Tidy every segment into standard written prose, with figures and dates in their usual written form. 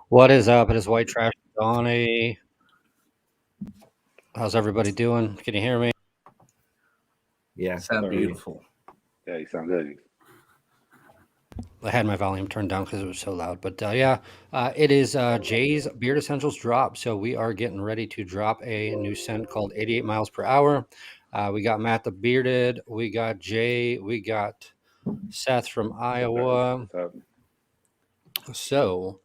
What is up? It is White Trash Donnie. How's everybody doing? Can you hear me? Yeah, Sound sorry. beautiful. Yeah, you sound good. I had my volume turned down because it was so loud. But it is Jay's Beard Essentials drop. So we are getting ready to drop a new scent called 88 miles per hour. We got Matt the Bearded. We got Jay. We got Seth from Iowa. What's up? So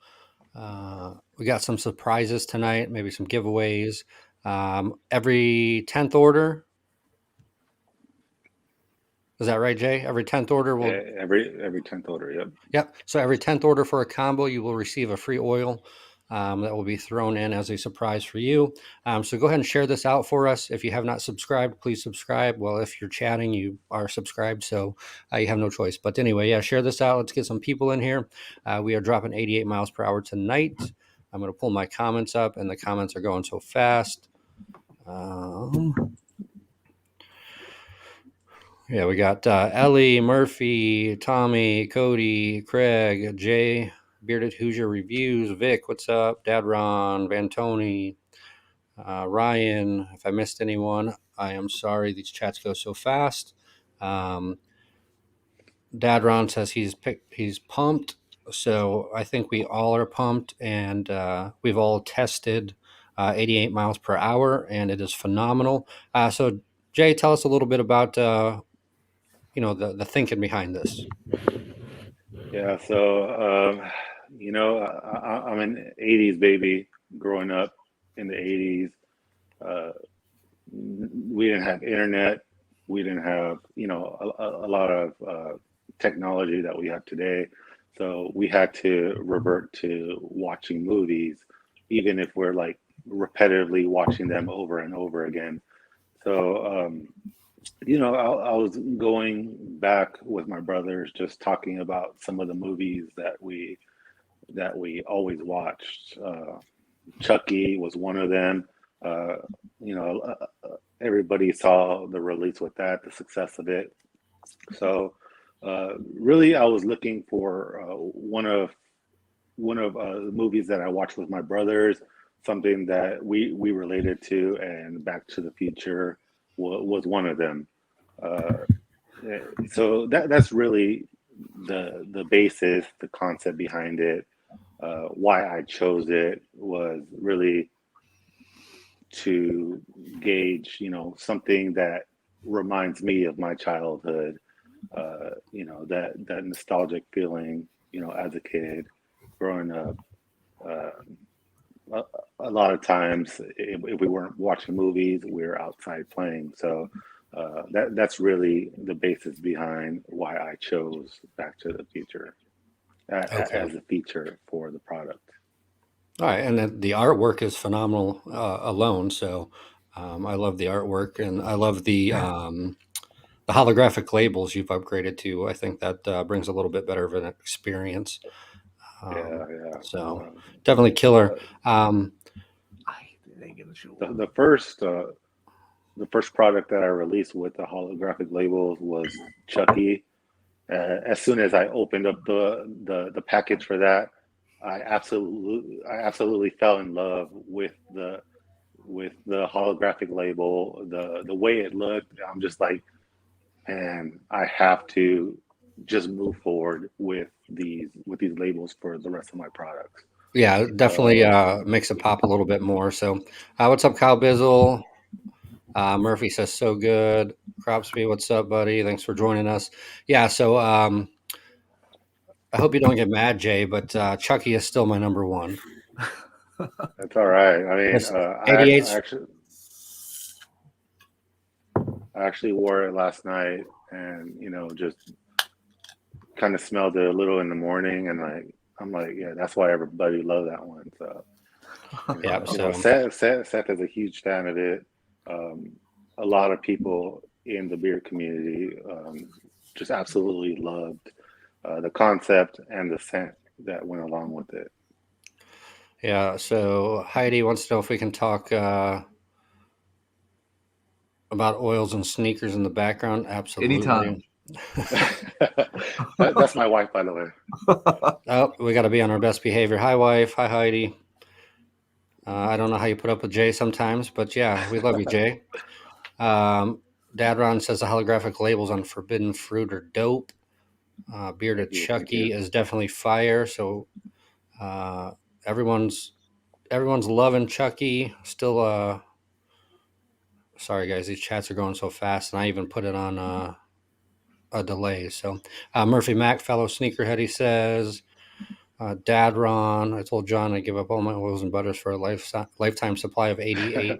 we got some surprises tonight, maybe some giveaways. Every 10th order. Is that right, Jay? Every 10th order will. Yeah, every 10th order. Yep. Yep. So every 10th order for a combo, you will receive a free oil that will be thrown in as a surprise for you. So go ahead and share this out for us. If you have not subscribed, please subscribe. Well, if you're chatting, you are subscribed, so you have no choice. But anyway, yeah, share this out. Let's get some people in here. We are dropping 88 miles per hour tonight. I'm going to pull my comments up, and the comments are going so fast. Yeah, we got Ellie, Murphy, Tommy, Cody, Craig, Jay, Bearded Hoosier Reviews, Vic, what's up? Dad Ron, Van Tony, Ryan. If I missed anyone, I am sorry. These chats go so fast. Dad Ron says he's pumped. So I think we all are pumped, and we've all tested 88 miles per hour, and it is phenomenal. So Jay, tell us a little bit about the thinking behind this. Yeah. So, I'm an 80s baby growing up in the 80s. We didn't have internet. We didn't have, a lot of technology that we have today. So we had to revert to watching movies, even if we're like repetitively watching them over and over again. So, I was going back with my brothers, just talking about some of the movies that we always watched. Chucky was one of them. Uh, Everybody saw the release with that, the success of it. So, really, I was looking for one of the movies that I watched with my brothers, something that we related to, and Back to the Future was one of them. Uh, so that's really the basis, the concept behind it. Why I chose it was really to gauge, something that reminds me of my childhood. That nostalgic feeling, as a kid growing up. Uh, a, a lot of times, if we weren't watching movies, we were outside playing. So that's really the basis behind why I chose Back to the Future Okay. as a feature for the product. All right, and then the artwork is phenomenal alone. So I love the artwork, and I love the holographic labels you've upgraded to. I think that brings a little bit better of an experience. Yeah, yeah. So definitely killer. Uh, They get the show. the first product that I released with the holographic labels was Chucky. As soon as I opened up the package for that, I absolutely fell in love with the holographic label, the way it looked. I'm just like, man, I have to just move forward with these labels for the rest of my products. Yeah, it definitely So makes it pop a little bit more. So, what's up, Kyle Bizzle? Murphy says so good. Cropsby, what's up, buddy? Thanks for joining us. Yeah, so I hope you don't get mad, Jay, but Chucky is still my number one. that's all right. I mean, Yes, I, 88. I actually wore it last night, and just kind of smelled it a little in the morning, and like I'm like, yeah, that's why everybody loved that one. So Yeah, so Seth is a huge fan of it. Um, a lot of people in the beer community just absolutely loved the concept and the scent that went along with it. yeah, so Heidi wants to know if we can talk about oils and sneakers in the background. Absolutely. Anytime. That's my wife, by the way. Oh, we got to be on our best behavior. Hi, wife. Hi, Heidi. I don't know how you put up with Jay sometimes, but yeah, we love you, Jay. Um, Dad Ron says the holographic labels on forbidden fruit are dope. Bearded Thank you, thank you. Chucky is definitely fire. So uh, everyone's loving Chucky. Still, sorry guys, these chats are going so fast, and I even put it on a delay. So Murphy Mac, fellow sneakerhead, he says. Dad Ron, I told John I'd give up all my oils and butters for a lifetime supply of 88.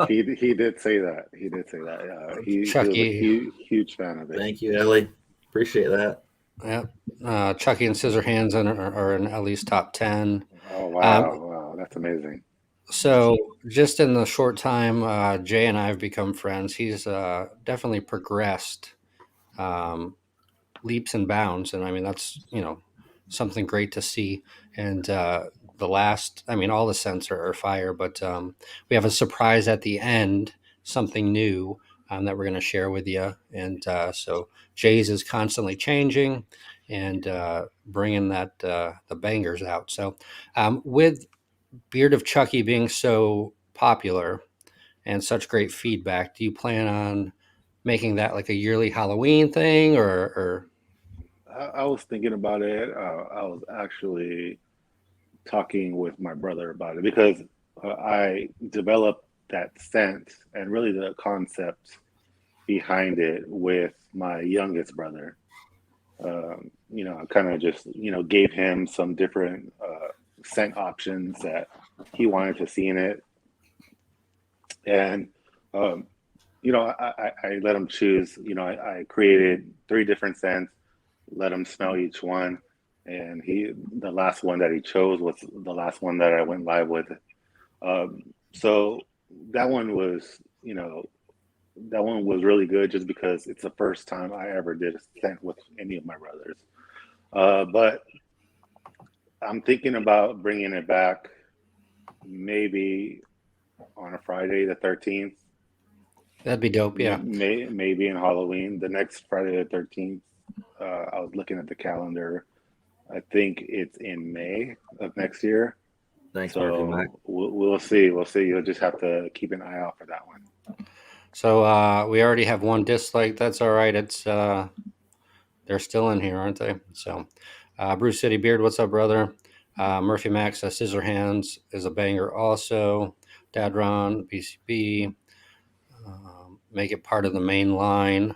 He did say that. He did say that. He was a Chucky, huge fan of it. Thank you, Ellie. Appreciate that. yeah. Chucky and Scissorhands are in at least top 10. Oh wow, wow, that's amazing. So just in the short time, Jay and I have become friends. He's definitely progressed leaps and bounds, and I mean that's something great to see. And all the scents are fire, but we have a surprise at the end, something new that we're going to share with you. And so Jay's is constantly changing and bringing the bangers out. So with Beard of Chucky being so popular and such great feedback, do you plan on making that like a yearly Halloween thing, or I was thinking about it. I was actually talking with my brother about it because I developed that sense and really the concepts behind it with my youngest brother. I kind of just gave him some different scent options that he wanted to see in it, and um, I let him choose. I created three different scents, let him smell each one, and the last one that he chose was the last one that I went live with. So that one was, that one was really good just because it's the first time I ever did a scent with any of my brothers. But I'm thinking about bringing it back maybe on a Friday the 13th. that'd be dope? Yeah. Maybe in Halloween, the next Friday the 13th. I was looking at the calendar. I think it's in May of next year. Thanks, Murphy Mac. So we'll see. We'll see. You'll just have to keep an eye out for that one. So we already have one dislike. That's all right. It's they're still in here, aren't they? So Bruce City Beard, what's up, brother? Murphy Max Scissor Hands is a banger also. Dadron BCB, make it part of the main line.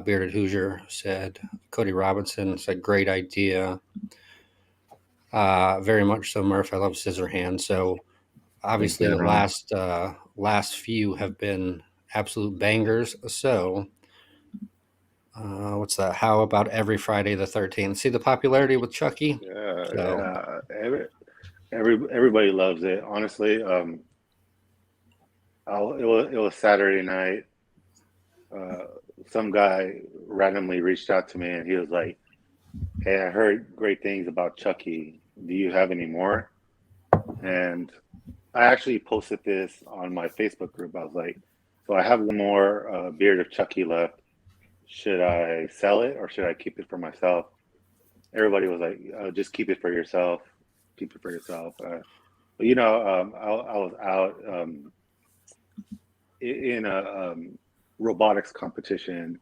Bearded Hoosier said. Cody Robinson said great idea. Very much so, Murph. I love Scissor Hands. So obviously Thanks, the Dadron. last few have been absolute bangers. So what's that? How about every Friday the 13th? See the popularity with Chucky? Yeah, So, yeah. Everybody loves it. Honestly, it was Saturday night. Uh, some guy randomly reached out to me and he was like, "Hey, I heard great things about Chucky. Do you have any more?" And I actually posted this on my Facebook group. I was like, "So I have one more beard of Chucky left. Should I sell it or should I keep it for myself?" Everybody was like, "Just keep it for yourself. Keep it for yourself." But I was out in a robotics competition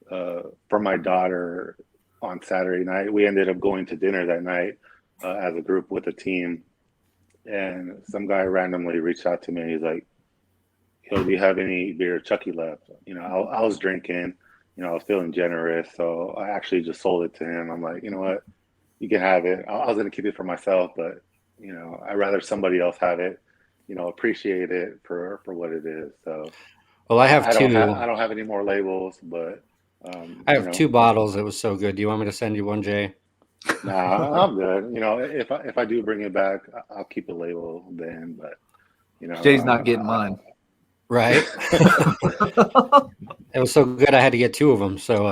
for my daughter on Saturday night. We ended up going to dinner that night as a group with a team, and some guy randomly reached out to me. He's like, "Yo, do you have any beer Chucky left?" I was drinking. I was feeling generous, so I actually just sold it to him. I'm like, you know what, you can have it. I was gonna keep it for myself, but I'd rather somebody else have it. Appreciate it for what it is. So well, I don't have any more labels, but I have two bottles. It was so good. Do you want me to send you one, Jay? nah, I'm good. If I do bring it back, I'll keep the label then. But Jay's not getting mine. Right. It was so good. I had to get two of them. So,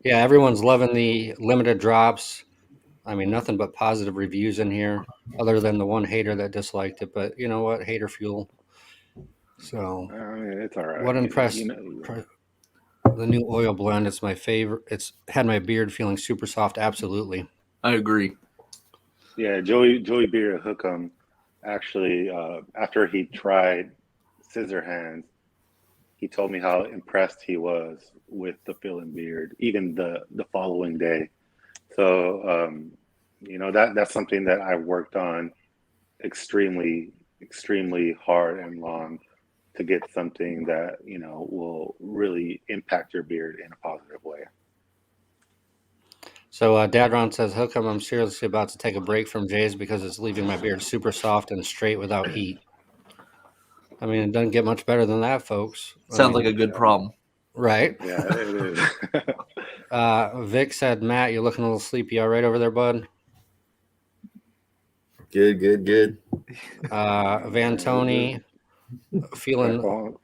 yeah, everyone's loving the limited drops. I mean, nothing but positive reviews in here, other than the one hater that disliked it. But you know what? Hater fuel. So, I mean, it's all right. what impressed? The new oil blend is my favorite. It's had my beard feeling super soft. Absolutely. I agree. Yeah, Joey Beard Hookem actually, after he tried Scissor Hands, he told me how impressed he was with the Phil and Beard, even the following day. So that's something that I worked on extremely hard and long to get something that will really impact your beard in a positive way. So Dadron says, Hookem, I'm seriously about to take a break from Jay's because it's leaving my beard super soft and straight without heat. I mean, it doesn't get much better than that, folks. Sounds like a good problem. Right? Yeah, it is. Vic said, Matt, you're looking a little sleepy. All right over there, bud? Good. Van Tony, feeling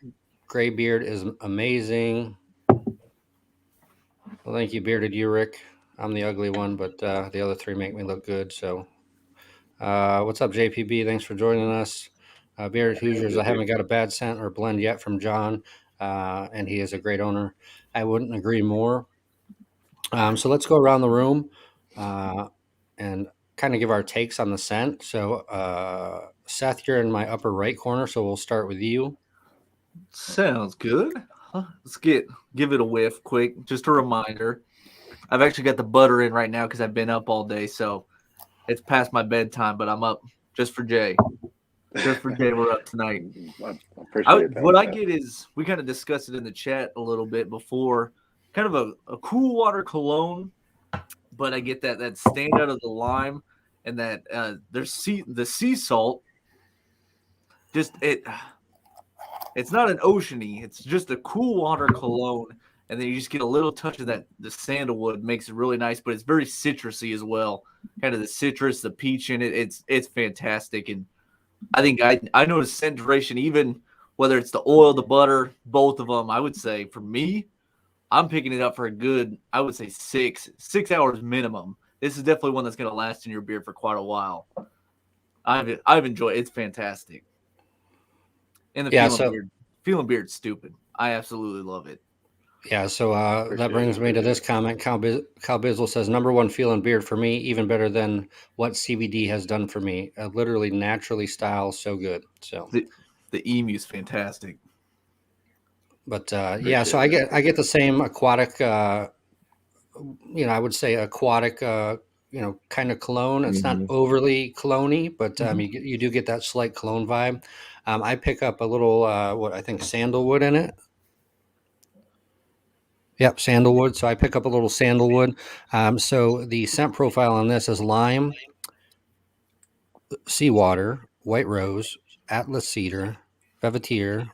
gray beard is amazing. Well, thank you, Bearded Uric. I'm the ugly one, but the other three make me look good. So, what's up, JPB? Thanks for joining us. Bearded Hoosiers, I haven't got a bad scent or blend yet from John, and he is a great owner. I wouldn't agree more. So let's go around the room and kind of give our takes on the scent. So, Seth, you're in my upper right corner, so we'll start with you. Sounds good. Let's give it a whiff quick. Just a reminder. I've actually got the butter in right now because I've been up all day, so it's past my bedtime, but I'm up just for Jay. Just for Jay, we're up tonight. I appreciate that. What I get is, we kind of discussed it in the chat a little bit before, kind of a cool water cologne, but I get that stand out of the lime and that the sea salt. Just it's not an oceany. It's just a cool water cologne, and then you just get a little touch of the sandalwood, makes it really nice. But it's very citrusy as well. Kind of the citrus, the peach in it. It's fantastic, and I think I noticed scent duration, even whether it's the oil, the butter, both of them. I would say for me, I'm picking it up for a good, I would say 6 hours minimum. This is definitely one that's going to last in your beard for quite a while. I've enjoyed it. It's fantastic. And the feeling beard's stupid. I absolutely love it. Yeah, so that brings me to this comment. Cal Bizzle says, number one feeling beard for me, even better than what CBD has done for me. Literally naturally style, so good. So the emu's fantastic. But yeah, so I get the same aquatic, I would say aquatic, kind of cologne. It's not overly cologne-y, but you do get that slight cologne vibe. I pick up a little, what I think sandalwood in it. Yep, sandalwood. So I pick up a little sandalwood. So the scent profile on this is lime, seawater, white rose, atlas cedar, velvetier,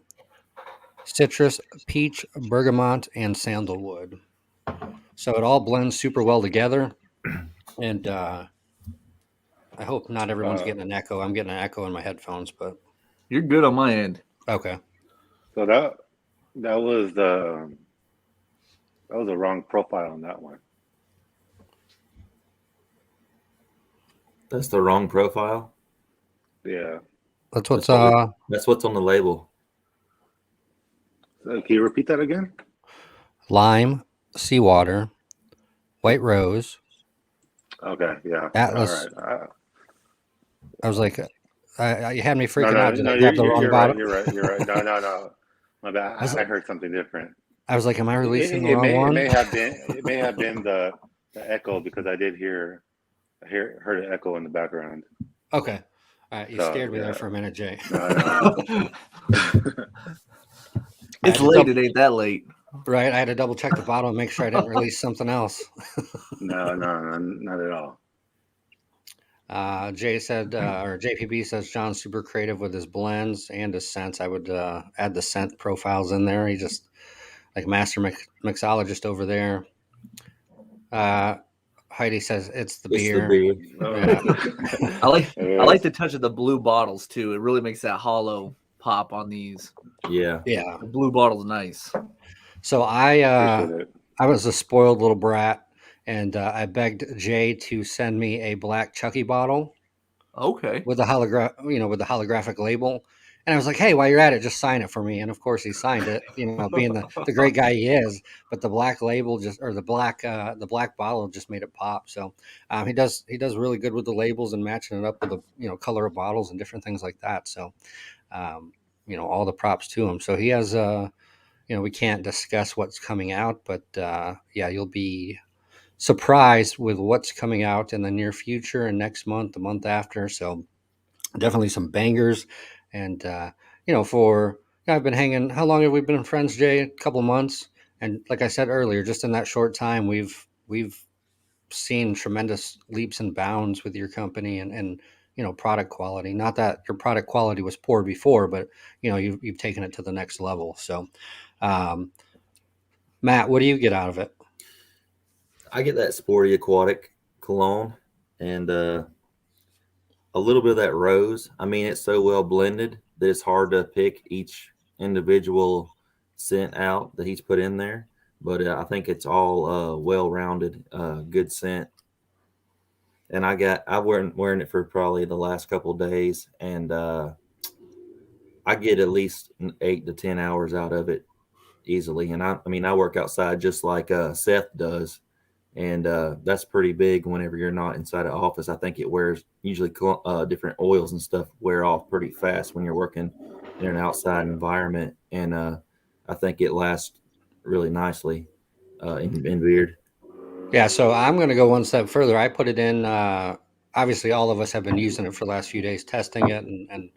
citrus, peach, bergamot, and sandalwood. So it all blends super well together. And I hope not everyone's getting an echo. I'm getting an echo in my headphones, but you're good on my end. Okay. So that was the wrong profile on that one. That's the wrong profile? Yeah. That's what's on the label. Can you repeat that again? Lime, seawater, white rose. Okay, yeah. Atlas. All right. I was like, you had me freaking out. No, I have the wrong bottle? You're right. No. My bad. I heard something different. I was like, am I releasing the wrong one? It may have been the echo, because I did heard an echo in the background. Okay. All right. You scared me there for a minute, Jay. No. It's late. It ain't that late. Right. I had to double check the bottle and make sure I didn't release something else. No, not at all. Jay said, or JPB says, John's super creative with his blends and his scents. I would add the scent profiles in there. He just like master mixologist over there. Heidi says it's the beer. Yeah. I like the touch of the blue bottles too. It really makes that hollow pop on these. Yeah. The blue bottle's nice. So I was a spoiled little brat, and I begged Jay to send me a black Chucky bottle. Okay. with the with the holographic label. And I was like, hey, while you're at it, just sign it for me. And of course he signed it, being the great guy he is. But the black label the black bottle just made it pop. So he does really good with the labels and matching it up with the color of bottles and different things like that. So all the props to him. So he has we can't discuss what's coming out, but yeah, you'll be surprised with what's coming out in the near future and next month, the month after. So definitely some bangers. And I've been hanging. How long have we been friends, Jay? A couple of months. And like I said earlier, just in that short time, we've seen tremendous leaps and bounds with your company and product quality. Not that your product quality was poor before, but you've taken it to the next level. So um, Matt, what do you get out of it? I get that sporty aquatic cologne and a little bit of that rose. I mean, it's so well blended that it's hard to pick each individual scent out that he's put in there. But I think it's all well-rounded, good scent. And I've been wearing it for probably the last couple of days, and I get at least 8 to 10 hours out of it easily. And I mean, I work outside just like Seth does, and that's pretty big. Whenever you're not inside an office, I think it wears usually different oils and stuff wear off pretty fast when you're working in an outside environment, and I think it lasts really nicely in beard. Yeah, so I'm going to go one step further. I put it in. Obviously, all of us have been using it for the last few days, testing it, and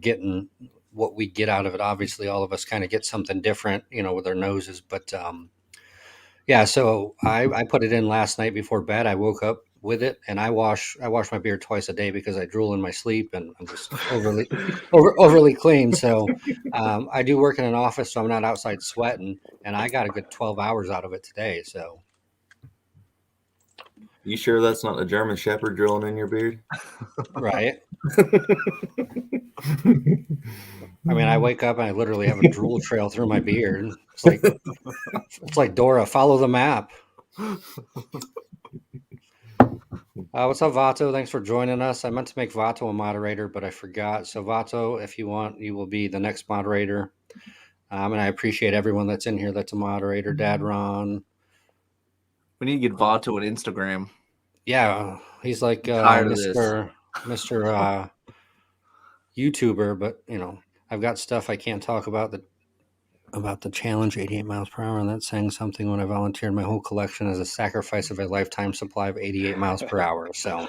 getting what we get out of it. Obviously, all of us kind of get something different, with our noses. But yeah, so I put it in last night before bed. I woke up with it, and I wash my beard twice a day because I drool in my sleep, and I'm just overly clean. So I do work in an office, so I'm not outside sweating, and I got a good 12 hours out of it today. So. You sure that's not a German Shepherd drilling in your beard? Right. I mean, I wake up and I literally have a drool trail through my beard. It's like Dora, follow the map. What's up, Vato? Thanks for joining us. I meant to make Vato a moderator, but I forgot. So, Vato, if you want, you will be the next moderator. And I appreciate everyone that's in here that's a moderator. Dad Ron. We need to get Vato an Instagram. Yeah, he's like Tired of this. Mr. YouTuber, but I've got stuff I can't talk about the challenge 88 miles per hour, and that's saying something when I volunteered my whole collection as a sacrifice of a lifetime supply of 88 miles per hour. So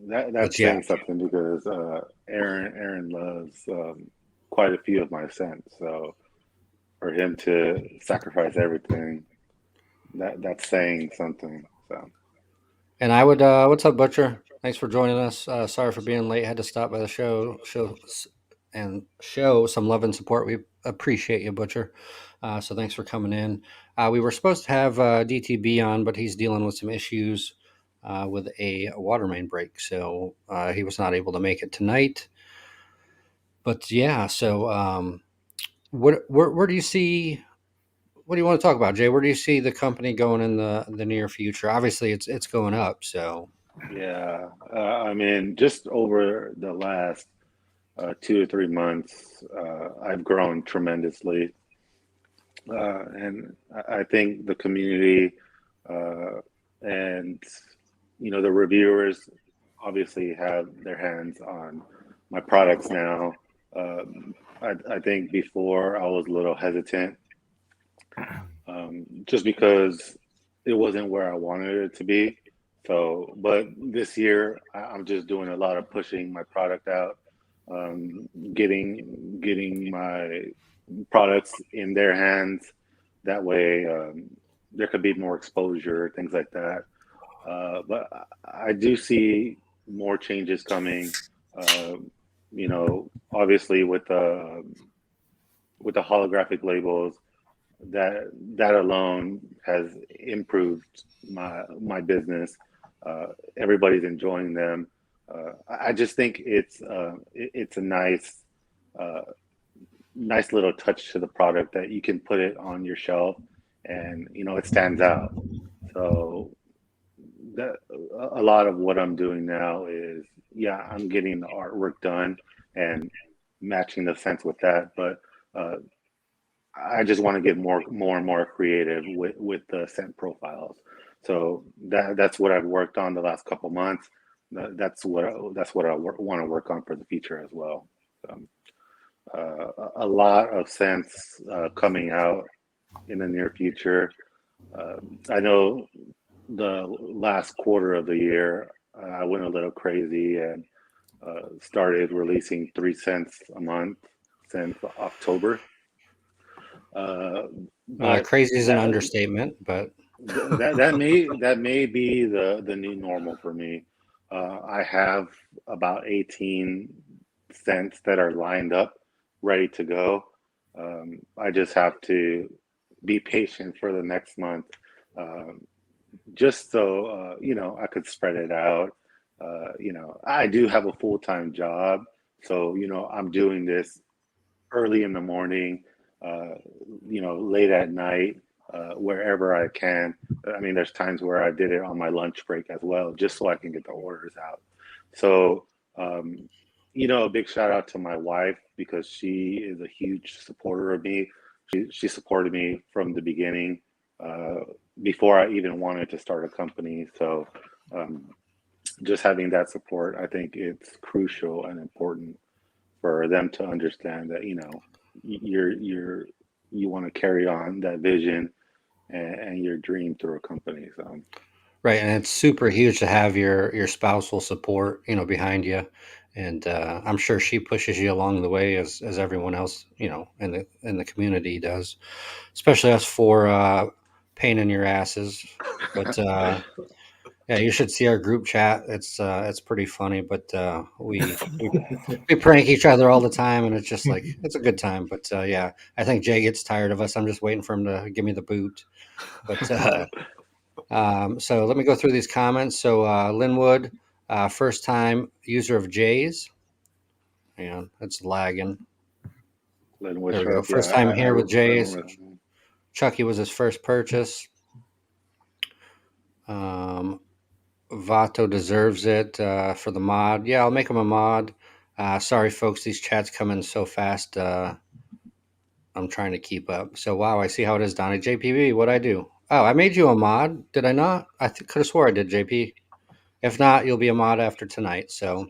That's yeah. saying something because Aaron loves quite a few of my scents. So for him to sacrifice everything, that's saying something. So. And I would, what's up, Butcher? Thanks for joining us. Sorry for being late. Had to stop by the show and show some love and support. We appreciate you, Butcher. So thanks for coming in. We were supposed to have DTB on, but he's dealing with some issues with a water main break. So he was not able to make it tonight. But yeah, so where do you see? What do you want to talk about, Jay? Where do you see the company going in the near future? Obviously, it's going up. So Yeah, I mean, just over the last 2 or 3 months, I've grown tremendously, and I think the community and the reviewers obviously have their hands on my products now. I think before I was a little hesitant, just because it wasn't where I wanted it to be. So, but this year I'm just doing a lot of pushing my product out, getting my products in their hands. That way, there could be more exposure, things like that. But I do see more changes coming. Uh, Obviously with the holographic labels, that alone has improved my business. Everybody's enjoying them. I just think it's a nice little touch to the product that you can put it on your shelf, and it stands out. So that a lot of what I'm doing now is, yeah, I'm getting the artwork done and matching the scents with that, but uh, I just want to get more and more creative with the scent profiles. So that's what I've worked on the last couple months. That's what I want to work on for the future as well. Um, a lot of scents coming out in the near future. I know the last quarter of the year, I went a little crazy and started releasing 3 cents a month since October. Uh, but Crazy is an that understatement, but that may be the new normal for me. I have about 18 cents that are lined up, ready to go. I just have to be patient for the next month, um, just so I could spread it out. I do have a full-time job, so I'm doing this early in the morning, uh, late at night, wherever I can. I mean, there's times where I did it on my lunch break as well, just so I can get the orders out. So, um, a big shout out to my wife because she is a huge supporter of me. She supported me from the beginning, uh, before I even wanted to start a company. So, um, just having that support, I think it's crucial and important for them to understand that you want to carry on that vision and your dream through a company. So right, and it's super huge to have your spousal support, behind you, and I'm sure she pushes you along the way as everyone else, in the community does, especially us for pain in your asses. But yeah, you should see our group chat. It's pretty funny, but we prank each other all the time, and it's just like it's a good time. But yeah, I think Jay gets tired of us. I'm just waiting for him to give me the boot. But so let me go through these comments. So Linwood, first time user of Jay's. Yeah, it's lagging. Lynn There we go. Wishrup, yeah, First time I here with Jay's. remember. Chucky was his first purchase. Um, Vato deserves it for the mod. Yeah, I'll make him a mod. Sorry, folks, these chats come in so fast. I'm trying to keep up. So, wow, I see how it is, Donnie. JPB, what'd I do? Oh, I made you a mod. Did I not? I could have swore I did, JP. If not, you'll be a mod after tonight. So,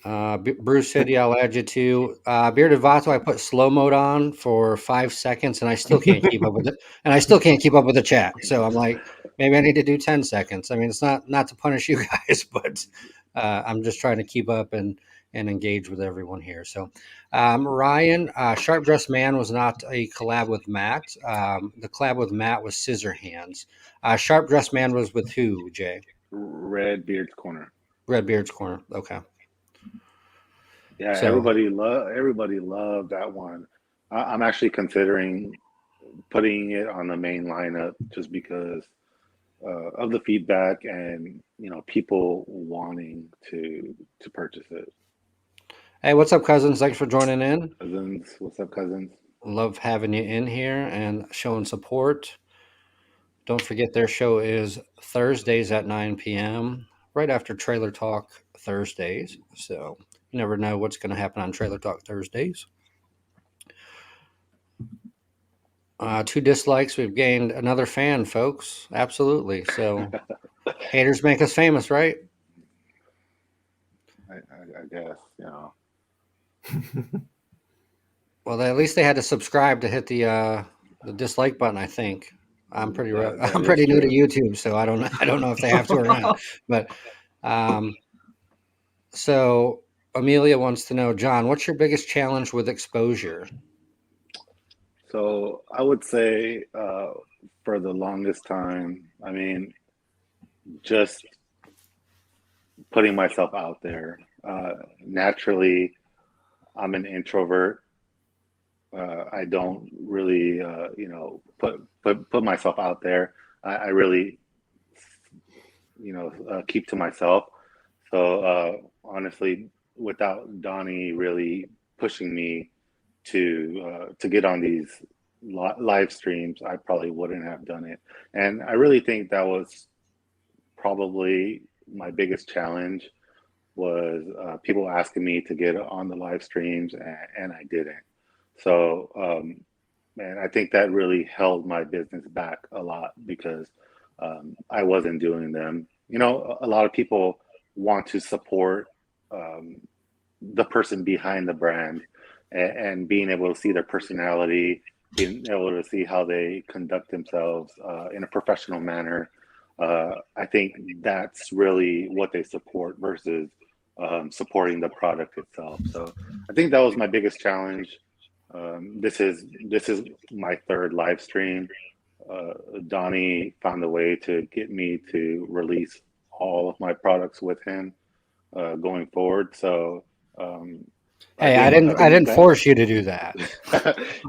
Bruce said, yeah, I'll add you to. Bearded Vato, I put slow mode on for 5 seconds and I still can't keep up with it. And I still can't keep up with the chat. So I'm like, maybe I need to do 10 seconds. I mean, it's not to punish you guys, but I'm just trying to keep up and engage with everyone here. So, Ryan, Sharp Dressed Man was not a collab with Matt. The collab with Matt was Scissor Hands. Sharp Dressed Man was with who, Jay? Red Beard's Corner. Red Beard's Corner. Okay. Yeah, So, everybody loved that one. I'm actually considering putting it on the main lineup just because of the feedback and people wanting to purchase it. hey, what's up, cousins? Thanks for joining in. Cousins, what's up, cousins? Love having you in here and showing support. Don't forget their show is Thursdays at 9 p.m., right after Trailer Talk Thursdays. So you never know what's going to happen on Trailer Talk Thursdays. 2 dislikes. We've gained another fan, folks. Absolutely. So haters make us famous, right? I guess, Well, at least they had to subscribe to hit the dislike button. I think I'm that is pretty new to true. YouTube, so I don't know if they have to or not. But so Amelia wants to know, John, what's your biggest challenge with exposure? So I would say for the longest time, I mean, just putting myself out there. Naturally, I'm an introvert. I don't really, put myself out there. I really, keep to myself. So honestly, without Donnie really pushing me to get on these live streams, I probably wouldn't have done it. And I really think that was probably my biggest challenge was people asking me to get on the live streams, and I didn't. So, man, I think that really held my business back a lot because I wasn't doing them. You know, a lot of people want to support um, the person behind the brand, and being able to see their personality, being able to see how they conduct themselves in a professional manner. I think that's really what they support versus supporting the product itself. So I think that was my biggest challenge. This is my third live stream. Donnie found a way to get me to release all of my products with him going forward. So um, Hey, I I think didn't that force you to do that.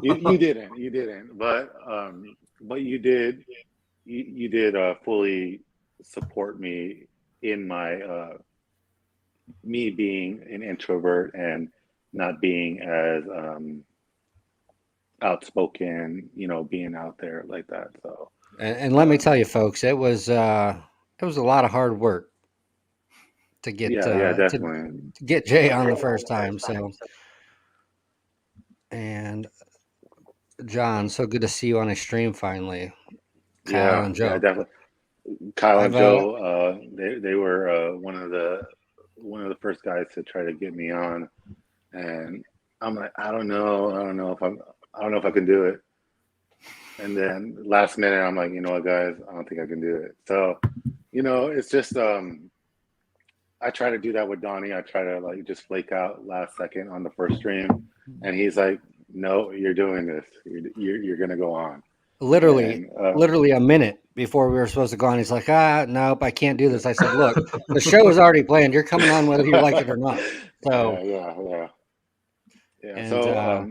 you didn't, but you did fully support me in my me being an introvert and not being as outspoken, you know, being out there like that. So And let me tell you, folks, it was a lot of hard work to yeah, definitely. to get Jay on the first time. So, and John, so good to see you on a stream finally. Kyle Yeah, and yeah, Joe. definitely. Kyle and I've Joe, they were one of the first guys to try to get me on, and I'm like, I don't know if I can do it. And then last minute, I'm like, you know what, guys, I don't think I can do it. So, you know, it's just I try to do that with Donnie. I try to like just flake out last second on the first stream, and he's like, no, you're doing this. You're gonna go on. literally, And literally a minute before we were supposed to go on, he's like, nope, I can't do this. I said, look, the show is already planned. You're coming on whether you like it or not. So, yeah. and So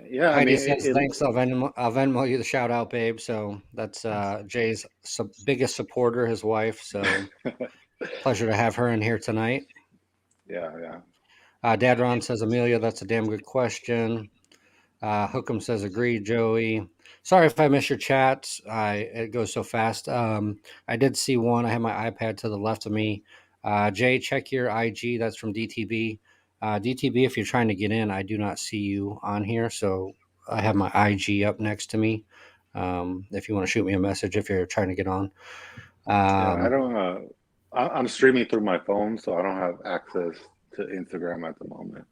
yeah, I Heidi mean, says, thanks. I'll Venmo you the shout out, babe. So that's Jay's biggest supporter, his wife. So pleasure to have her in here tonight. yeah. Dad Ron says, Amelia, that's a damn good question. Hookem says, agree, Joey. Sorry if I missed your chats. It goes so fast. I did see one. I have my iPad to the left of me. Jay, check your IG. That's from DTB. DTB, if you're trying to get in, I do not see you on here. So I have my IG up next to me. If you want to shoot me a message if you're trying to get on. Yeah, I Um, don't. I'm streaming through my phone, so I don't have access to Instagram at the moment.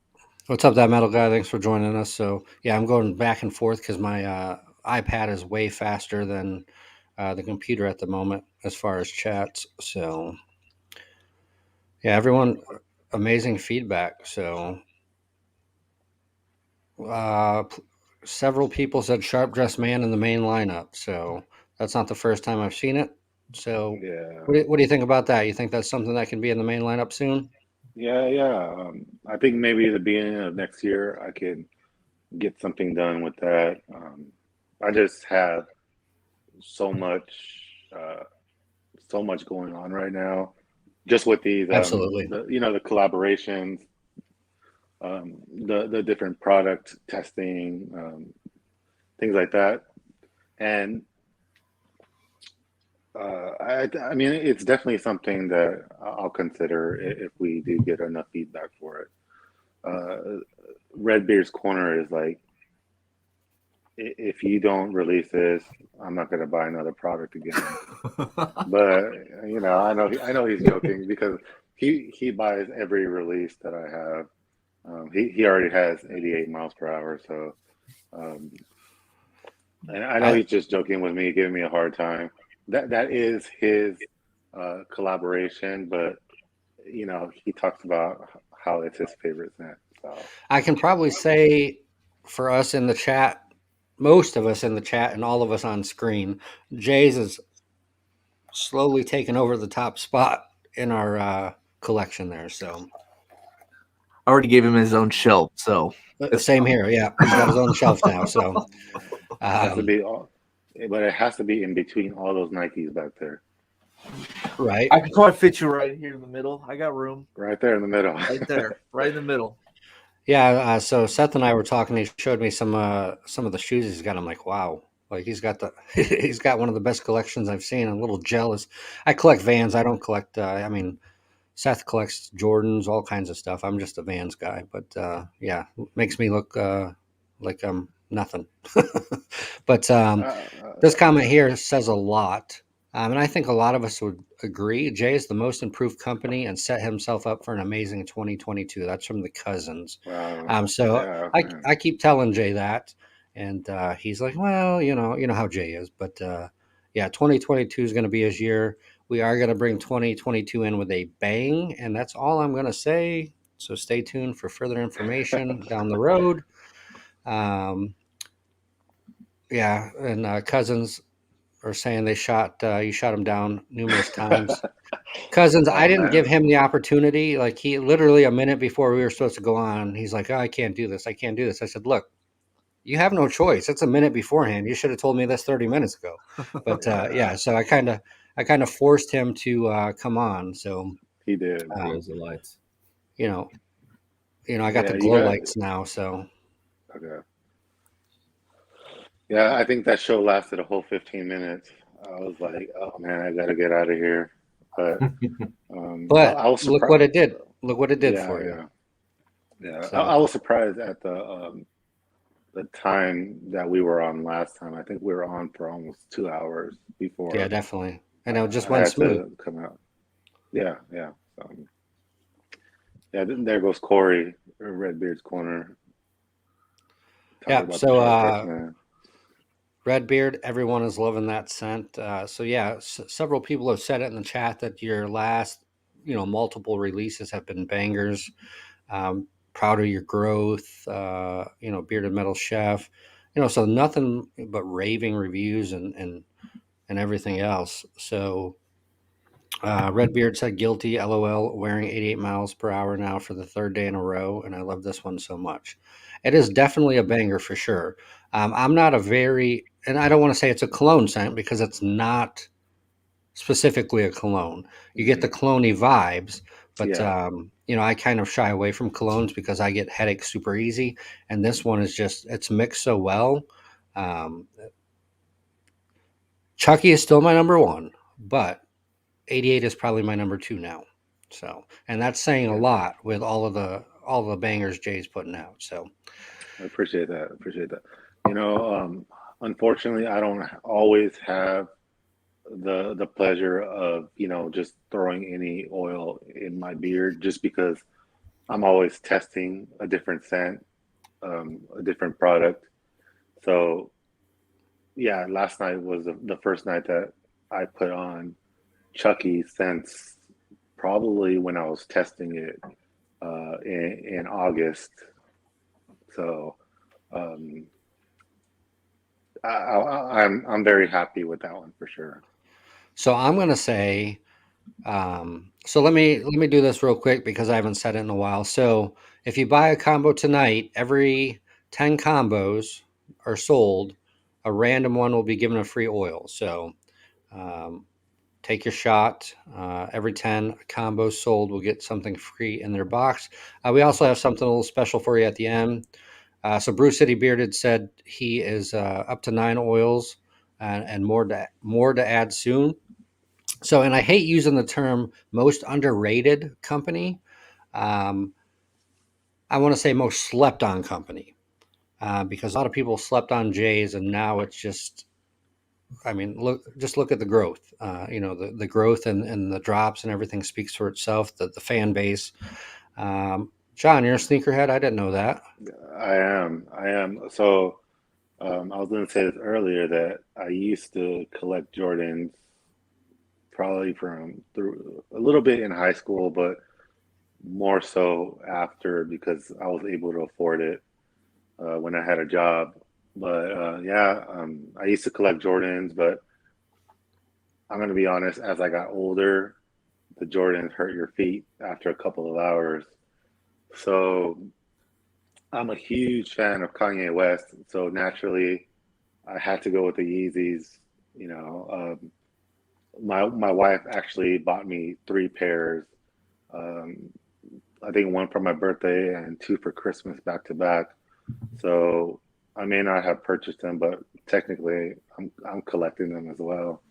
What's up, that metal guy? Thanks for joining us. So yeah, I'm going back and forth because my iPad is way faster than the computer at the moment as far as chats. So yeah, everyone, amazing feedback. So uh, p- several people said sharp dressed man in the main lineup. So that's not the first time I've seen it. So Yeah, what do you think about that? You think that's something that can be in the main lineup soon? yeah. I think maybe the beginning of next year I can get something done with that. I just have so much, uh, so much going on right now, just with these, Absolutely. the collaborations, the different product testing, things like that, and I mean, it's definitely something that I'll consider if we do get enough feedback for it. Redbeard's Corner is like, if you don't release this, I'm not going to buy another product again. But you know, I know he's joking because he buys every release that I have. He already has 88 miles per hour, so um, and I know I he's just joking with me, giving me a hard time. That is his collaboration, but you know, he talks about how it's his favorite scent. So I can probably say for us in the chat, most of us in the chat and all of us on screen, Jay's is slowly taking over the top spot in our collection there. So I already gave him his own shelf, so same here. Yeah, he's got his own shelf now. So it has to be all, but it has to be in between all those Nikes back there, right. I could probably fit you right here in the middle. I got room right there in the middle. right there, right in the middle. Yeah. So Seth and I were talking. He showed me some of the shoes he's got. I'm like, wow, Like he's got he's got one of the best collections I've seen. I'm a little jealous. I collect Vans. I don't collect. I mean, Seth collects Jordans, all kinds of stuff. I'm just a Vans guy. But yeah, makes me look like I'm nothing. But this comment here says a lot. And I think a lot of us would agree. Jay is the most improved company and set himself up for an amazing 2022. That's from the Cousins. Wow. So Yeah, man. I keep telling Jay that, and he's like, well, you know how Jay is. But yeah, 2022 is going to be his year. We are going to bring 2022 in with a bang, and that's all I'm going to say. So stay tuned for further information down the road. Yeah, and Cousins are saying they shot you shot him down numerous times. Cousins, I Oh didn't give man. him the opportunity. Like he literally a minute before we were supposed to go on, he's like, oh, I can't do this. I can't do this. I said, look, you have no choice. It's a minute beforehand. You should have told me this 30 minutes ago. But yeah, so I kind of forced him to come on. So He did. um, Close the lights. you know, I got the Yeah, you glow got lights now. So okay. Yeah, I think that show lasted a whole 15 minutes. I was like, oh man, I gotta get out of here. But but I was look what surprised. it did. Look what it did Yeah, for you. yeah, yeah. So I was surprised at the time that we were on last time. I think we were on for almost 2 hours yeah, before definitely. And it just I went had smooth. to come out. Yeah, yeah. Yeah, then there goes Corey, Redbeard's Corner, talking Yeah. about the So show first, man. Redbeard, everyone is loving that scent. So yeah, several people have said it in the chat that your last, multiple releases have been bangers. Proud of your growth. Bearded Metal Chef. So nothing but raving reviews and everything else. So Redbeard said guilty, LOL, wearing 88 miles per hour now for the third day in a row, and I love this one so much. It is definitely a banger for sure. I'm not a very, and I don't want to say it's a cologne scent because it's not specifically a cologne. You get the Hmm. cologne-y vibes, but Yeah, I kind of shy away from colognes because I get headaches super easy, and this one is just it's mixed so well. Um, Chucky is still my number one, but 88 is probably my number two now. So, and that's saying a yeah. lot with all the bangers Jay's putting out. So, I appreciate that. I appreciate that. You know, unfortunately, I don't always have the pleasure of just throwing any oil in my beard, just because I'm always testing a different scent, a different product. So yeah, last night was the first night that I put on Chucky since probably when I was testing it in August. So um, I'm very happy with that one for sure. so I'm gonna say, so let me do this real quick because I haven't said it in a while. So if you buy a combo tonight, every 10 combos are sold, a random one will be given a free oil. So um, take your shot. Every 10 combos sold will get something free in their box. We also have something a little special for you at the end. So Brew City Bearded said he is up to 9 oils and more to add soon. So, and I hate using the term most underrated company. Um, I want to say most slept on company because a lot of people slept on Jays, and now it's just. I mean, look at the growth. The growth and the drops and everything speaks for itself. The fan base. John, you're a sneakerhead. I didn't know that. I am. So I was going to say this earlier that I used to collect Jordans probably from through a little bit in high school, but more so after because I was able to afford it when I had a job. But yeah, I used to collect Jordans, but I'm going to be honest, as I got older, the Jordans hurt your feet after a couple of hours. So I'm a huge fan of Kanye West. So naturally, I had to go with the Yeezys. You know, my wife actually bought me three pairs. Um, I think one for my birthday and two for Christmas back to back. So I may not have purchased them, but technically, I'm collecting them as well.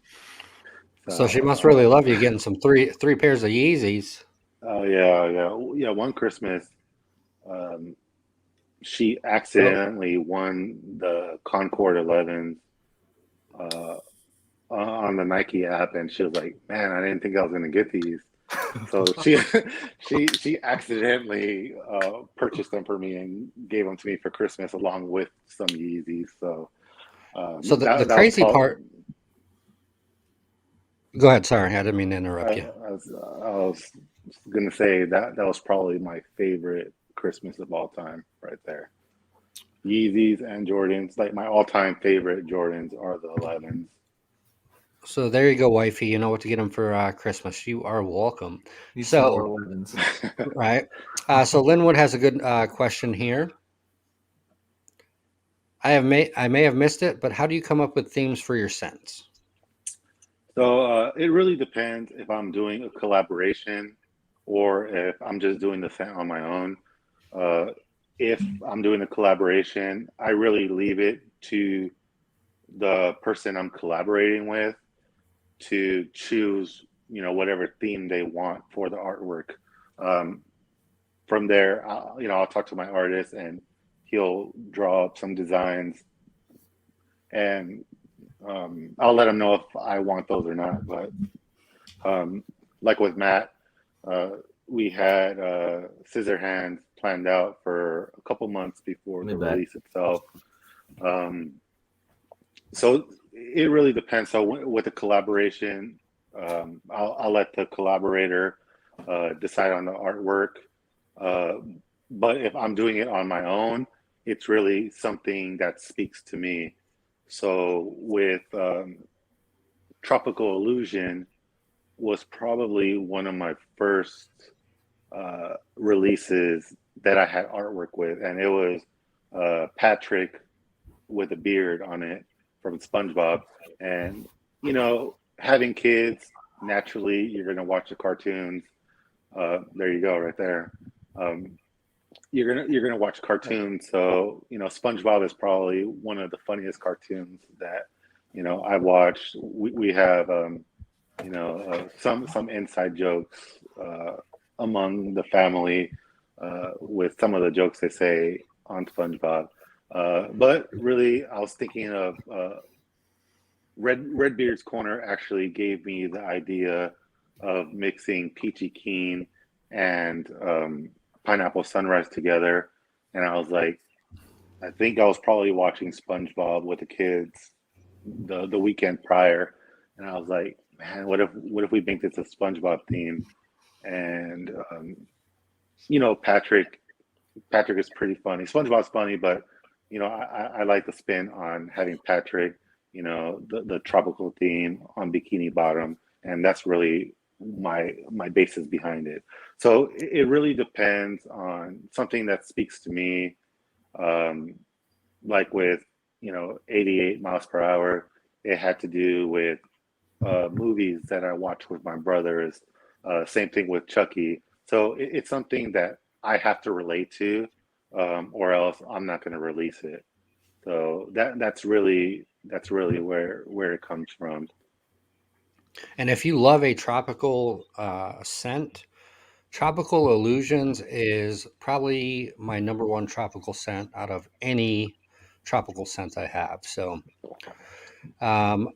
So she must So, really love you getting some three pairs of Yeezys. oh yeah. One Christmas, um, she accidentally won the Concord 11s uh, on the Nike app, and she was like, "Man, I didn't think I was gonna get these." So she accidentally purchased them for me and gave them to me for Christmas along with some Yeezys. So So the that was crazy probably part. Go ahead. Sorry, I didn't mean to I, interrupt you. I was gonna say that was probably my favorite Christmas of all time, right there. Yeezys and Jordans, like my all-time favorite Jordans are the 11s. So there you go, wifey. You know what to get him for Christmas. You are welcome. Need some So more 11s. right. So Linwood has a good question here. I may have missed it, but how do you come up with themes for your scents? So it really depends if I'm doing a collaboration or if I'm just doing the scent on my own. Uh, if I'm doing a collaboration, I really leave it to the person I'm collaborating with to choose, whatever theme they want for the artwork. Um, from there, I'll talk to my artist and he'll draw up some designs, and I'll let him know if I want those or not. But um, like with Matt, uh, we had Scissor Hands planned out for a couple months before Me the back. release itself. Um, so it really depends. So with a collaboration, I'll let the collaborator decide on the artwork. Uh, but if I'm doing it on my own, it's really something that speaks to me. So with Tropical Illusion was probably one of my first releases that I had artwork with, and it was Patrick with a beard on it from SpongeBob. And having kids, naturally, you're gonna watch the cartoons. There you go, right there. Um, you're gonna watch cartoons, so SpongeBob is probably one of the funniest cartoons that I've watched. We have some inside jokes among the family with some of the jokes they say on SpongeBob. But really, I was thinking of Redbeard's Corner actually gave me the idea of mixing Peachy Keen and Pineapple Sunrise together, and I was like, I think I was probably watching SpongeBob with the kids the weekend prior, and I was like, man, what if we make this a SpongeBob theme? And Patrick is pretty funny. SpongeBob's funny, but I like the spin on having Patrick, the tropical theme on Bikini Bottom, and that's really my basis behind it. So it really depends on something that speaks to me, um, like with 88 miles per hour. It had to do with movies that I watched with my brothers. Same thing with Chucky. So it's something that I have to relate to, or else I'm not going to release it. So that's really where it comes from. And if you love a tropical scent, Tropical Illusions is probably my number one tropical scent out of any tropical scent I have. So, um,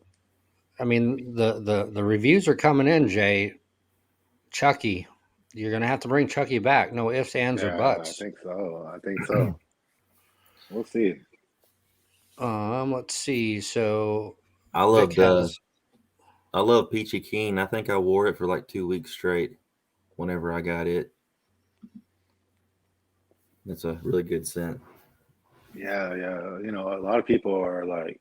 I mean, the reviews are coming in, Jay. Chucky, you're gonna have to bring Chucky back. No ifs, ands, or Yeah, I buts. think so. I think so. We'll see. Let's see. So I Vic loved has. I love Peachy Keen. I think I wore it for like 2 weeks straight whenever I got it. It's a really good scent. Yeah, yeah. A lot of people are like,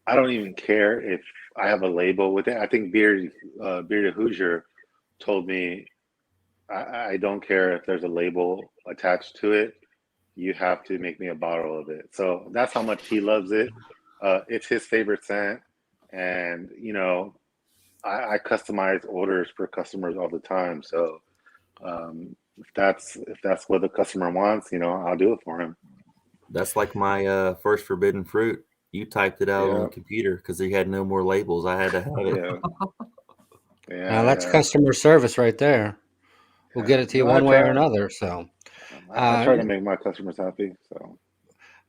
I don't even care if I have a label with it. I think Bearded Hoosier told me I don't care if there's a label attached to it. You have to make me a bottle of it. So that's how much he loves it. It's his favorite scent, and I customize orders for customers all the time. So if that's what the customer wants, I'll do it for him. That's like my first forbidden fruit. You typed it out on Yeah, the computer because he had no more labels. I had to have it. yeah, Now yeah, that's yeah, customer service right there. We'll get yeah. it to you No, I one way or try. another. So, I uh, try to make my customers happy. So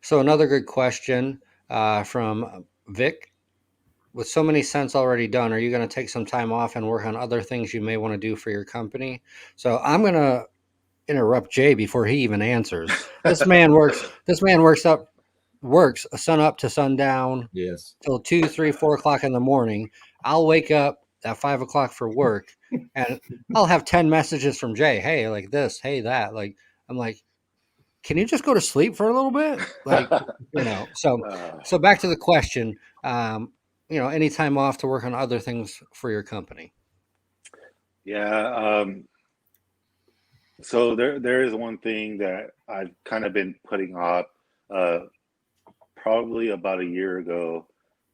so another good question from Vic. With so many scents already done, are you going to take some time off and work on other things you may want to do for your company? So I'm going to interrupt Jay before he even answers. This man works. This man works sun up to sundown Yes. till 2, 3, 4 o'clock in the morning. I'll wake up at 5 o'clock for work, and I'll have 10 messages from Jay. Hey, like this. Hey, that. Like I'm like, can you just go to sleep for a little bit? Like, So uh, back to the question. Any time off to work on other things for your company. yeah. So there is one thing that I've kind of been putting off. Uh, Probably about a year ago,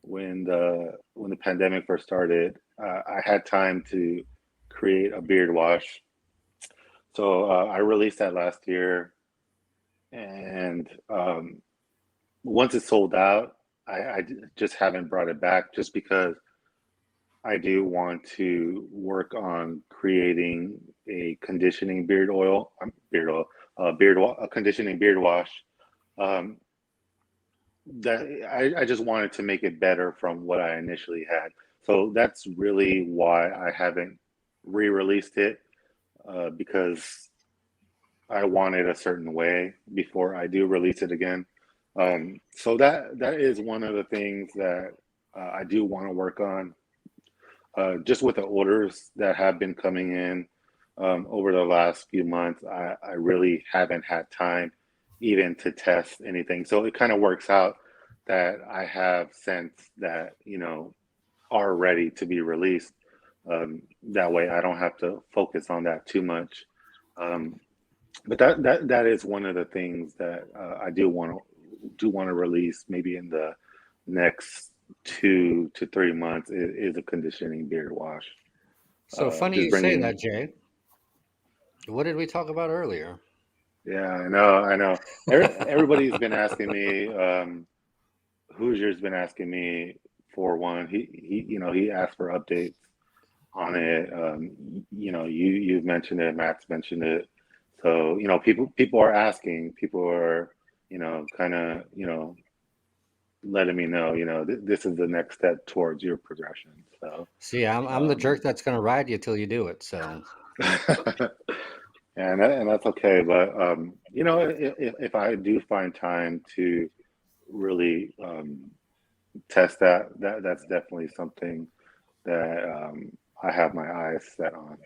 when the pandemic first started, I had time to create a beard wash. So I released that last year, and once it's sold out, just haven't brought it back just because I do want to work on creating a conditioning a conditioning beard wash. Um, that I just wanted to make it better from what I initially had. So that's really why I haven't re-released it, because I want it a certain way before I do release it again. So that is one of the things that I do want to work on. Just with the orders that have been coming in over the last few months, I really haven't had time even to test anything. So it kind of works out that I have scents that, are ready to be released. That way I don't have to focus on that too much. Um, but that is one of the things that I do want to release maybe in the next 2 to 3 months is a conditioning beard wash. So funny Just you say bringing, that, Jay. What did we talk about earlier? yeah, I know. Everybody's been asking me. Hoosier's been asking me for one. He asked for updates on it. You've mentioned it. Matt's mentioned it. So people are asking. People are kind of letting me know. This is the next step towards your progression. So. See, I'm the Um, jerk that's going to ride you till you do it. So and that's okay. But if I do find time to really test that's definitely something that I have my eyes set on.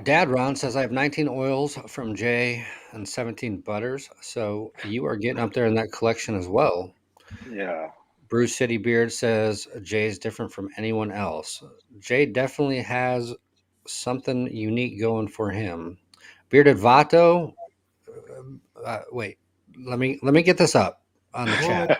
Dad Ron says I have 19 oils from Jay and 17 butters. So you are getting up there in that collection as well. Yeah. Bruce City Beard says Jay is different from anyone else. Jay definitely has something unique going for him. Bearded Vato, wait, let me get this up on the What?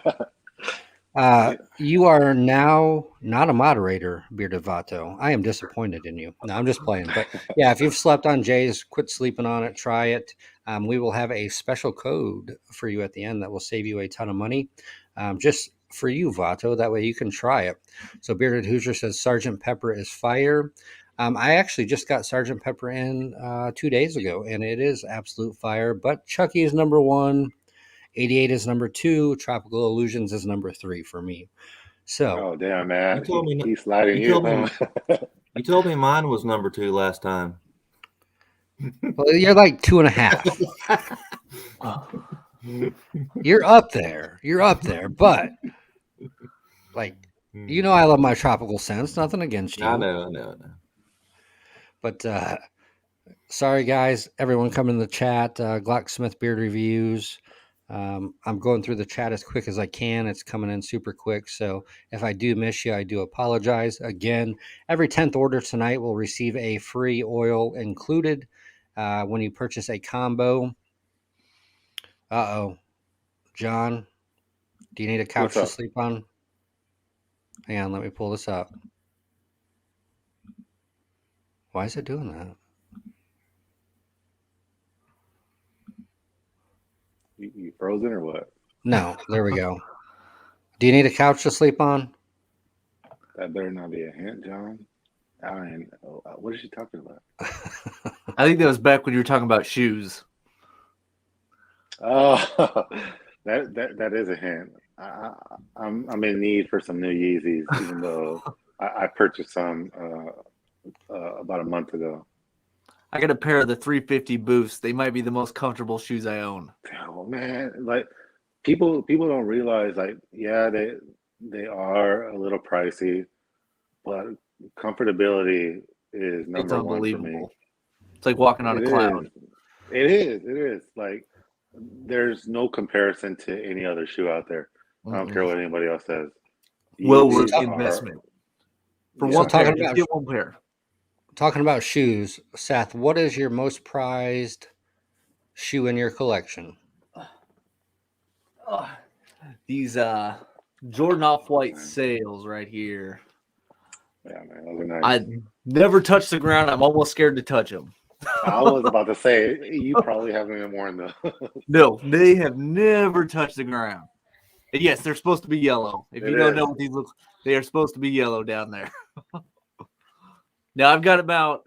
chat. You are now not a moderator, Bearded Vato. I am disappointed in you. No, I'm just playing. But yeah, if you've slept on Jay's, quit sleeping on it. Try it. We will have a special code for you at the end that will save you a ton of money, just for you, Vato. That way you can try it. So Bearded Hoosier says Sergeant Pepper is fire. I actually just got Sergeant Pepper in 2 days ago, and it is absolute fire. But Chucky is number one. 88 is number two. Tropical Illusions is number three for me. So, Oh damn, You man, told me. he's sliding You you, told me. huh? You told me mine was number 2 last time. well, you're like two and a half. You're up there. You're up there. But, like, I love my tropical scents. Nothing against I you. know, I know, I know. But, sorry, guys. Everyone come in the chat. Glocksmith Beard Reviews. I'm going through the chat as quick as I can. It's coming in super quick. So if I do miss you, I do apologize. Again, every 10th order tonight will receive a free oil included when you purchase a combo. Uh-oh. John, do you need a What's couch to up? sleep on? Hang on, let me pull this up. Why is it doing that? You frozen or what? No, there we go. Do you need a couch to sleep on? That better not be a hint, John. I mean, what is she talking about? I think that was back when you were talking about shoes. Oh, that is a hint. I'm in need for some new Yeezys, even though I purchased some about a month ago. I got a pair of the 350 Boosts. They might be the most comfortable shoes I own. Oh man, like people don't realize, like, yeah, they are a little pricey, but comfortability is It's number one for me. unbelievable. It's like walking on a It cloud. is. It is. It is. Like, there's no comparison to any other shoe out there. I don't care what anybody else says. Well worth Yeezys the investment. For yeah. one pair, talking just about get one pair. talking about shoes, Seth, what is your most prized shoe in your collection? These Jordan Off-White sales right here. Yeah, man, those are nice. I never touched the ground. I'm almost scared to touch them. I was about to say, you probably haven't even worn those. No, they have never touched the ground. And yes, they're supposed to be yellow. If you don't know what these look, they are supposed to be yellow down there. Now I've got about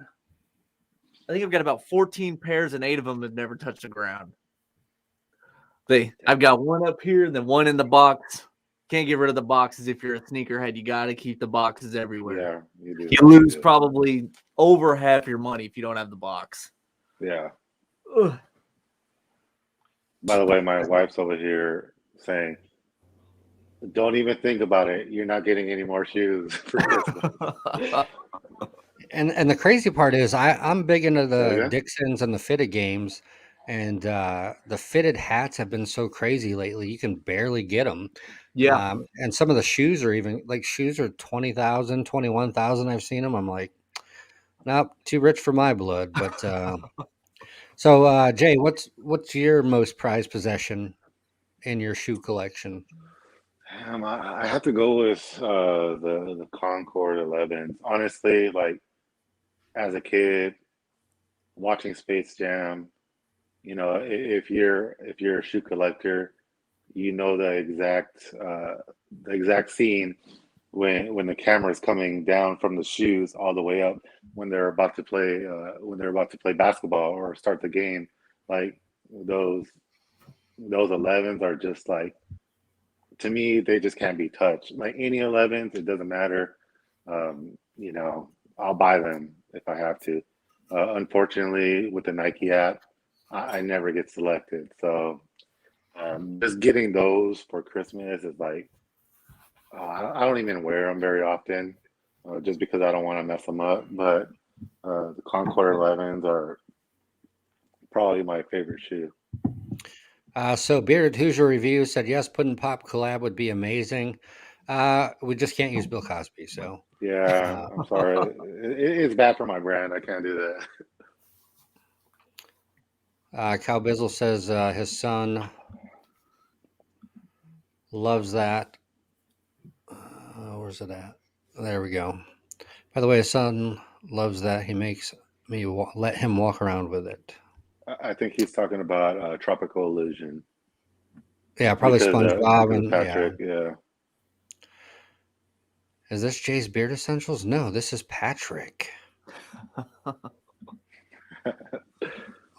14 pairs, and 8 of them have never touched the ground. I've got one up here and then one in the box. Can't get rid of the boxes if you're a sneakerhead. You got to keep the boxes everywhere. Yeah, you do. You lose probably over half your money if you don't have the box. Yeah. Ugh. By the way, my wife's over here saying, "Don't even think about it. You're not getting any more shoes for Christmas." And the crazy part is I'm big into the yeah? Dixons and the fitted games, and the fitted hats have been so crazy lately. You can barely get them. Yeah. And some of the shoes are even like shoes are 20,000, 21,000. I've seen them. I'm like, nope, too rich for my blood. But so Jay, what's your most prized possession in your shoe collection? I have to go with the Concord 11s. Honestly, like, as a kid watching Space Jam, if you're a shoe collector, you know the exact scene when the camera is coming down from the shoes all the way up when they're about to play basketball or start the game. Like, those 11s are just like, to me, they just can't be touched. Like, any 11s, it doesn't matter. I'll buy them if I have to. Unfortunately, with the Nike app, I never get selected. So just getting those for Christmas is like, I don't even wear them very often, just because I don't want to mess them up. But the Concord 11s are probably my favorite shoe. So Bearded Hoosier Review said yes, Puddin' Pop collab would be amazing. We just can't use Bill Cosby, so Yeah, I'm sorry. It's bad for my brand. I can't do that. Cal Bizzle says his son loves that. Where's it at? There we go. By the way, his son loves that. He makes me let him walk around with it. I think he's talking about Tropical Illusion. Yeah, probably SpongeBob and Patrick. Yeah. Is this Jay's Beard Essentials? No, this is Patrick.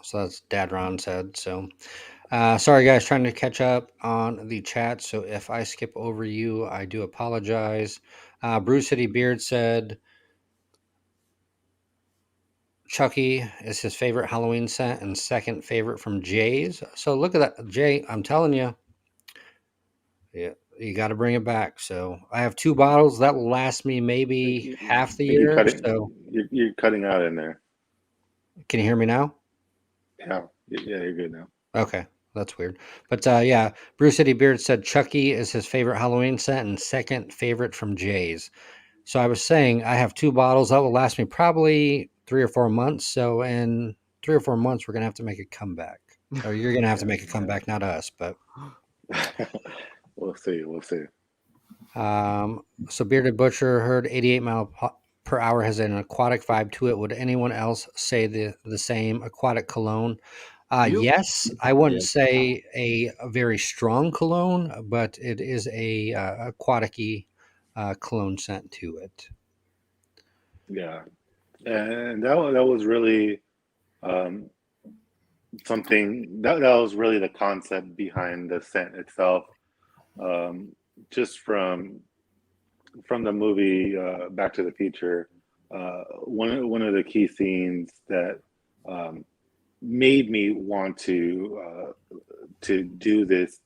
So that's Dad Ron said. So sorry guys, trying to catch up on the chat. So if I skip over you, I do apologize. Brew City Beard said Chucky is his favorite Halloween scent and second favorite from Jay's. So look at that, Jay. I'm telling you, yeah, you got to bring it back. So I have 2 bottles that will last me maybe half the year. You're cutting out in there. Can you hear me now? Yeah, you're good now. Okay, that's weird. But yeah, Brew City Beard said Chucky is his favorite Halloween scent and second favorite from Jay's. So I was saying I have 2 bottles that will last me probably 3 or 4 months. So in 3 or 4 months, we're gonna have to make a comeback, or you're gonna have to make a comeback, not us. But we'll see. So Bearded Butcher heard 88 mile per hour has an aquatic vibe to it. Would anyone else say the same aquatic cologne? You? Yes, I wouldn't Yeah. say a very strong cologne, but it is a aquatic-y cologne scent to it. Yeah, and that was really um, something that was really the concept behind the scent itself. Um, just from the movie Back to the Future, one of the key scenes that um, made me want to do this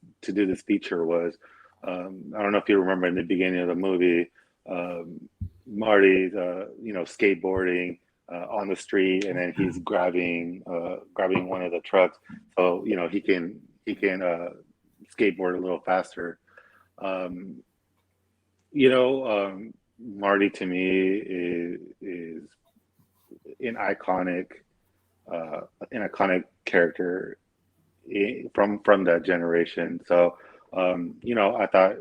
feature was I don't know if you remember in the beginning of the movie, um, Marty's skateboarding on the street, and then he's grabbing one of the trucks, so he can skateboard a little faster. Um, Marty to me is an iconic an iconic character from that generation. So, I thought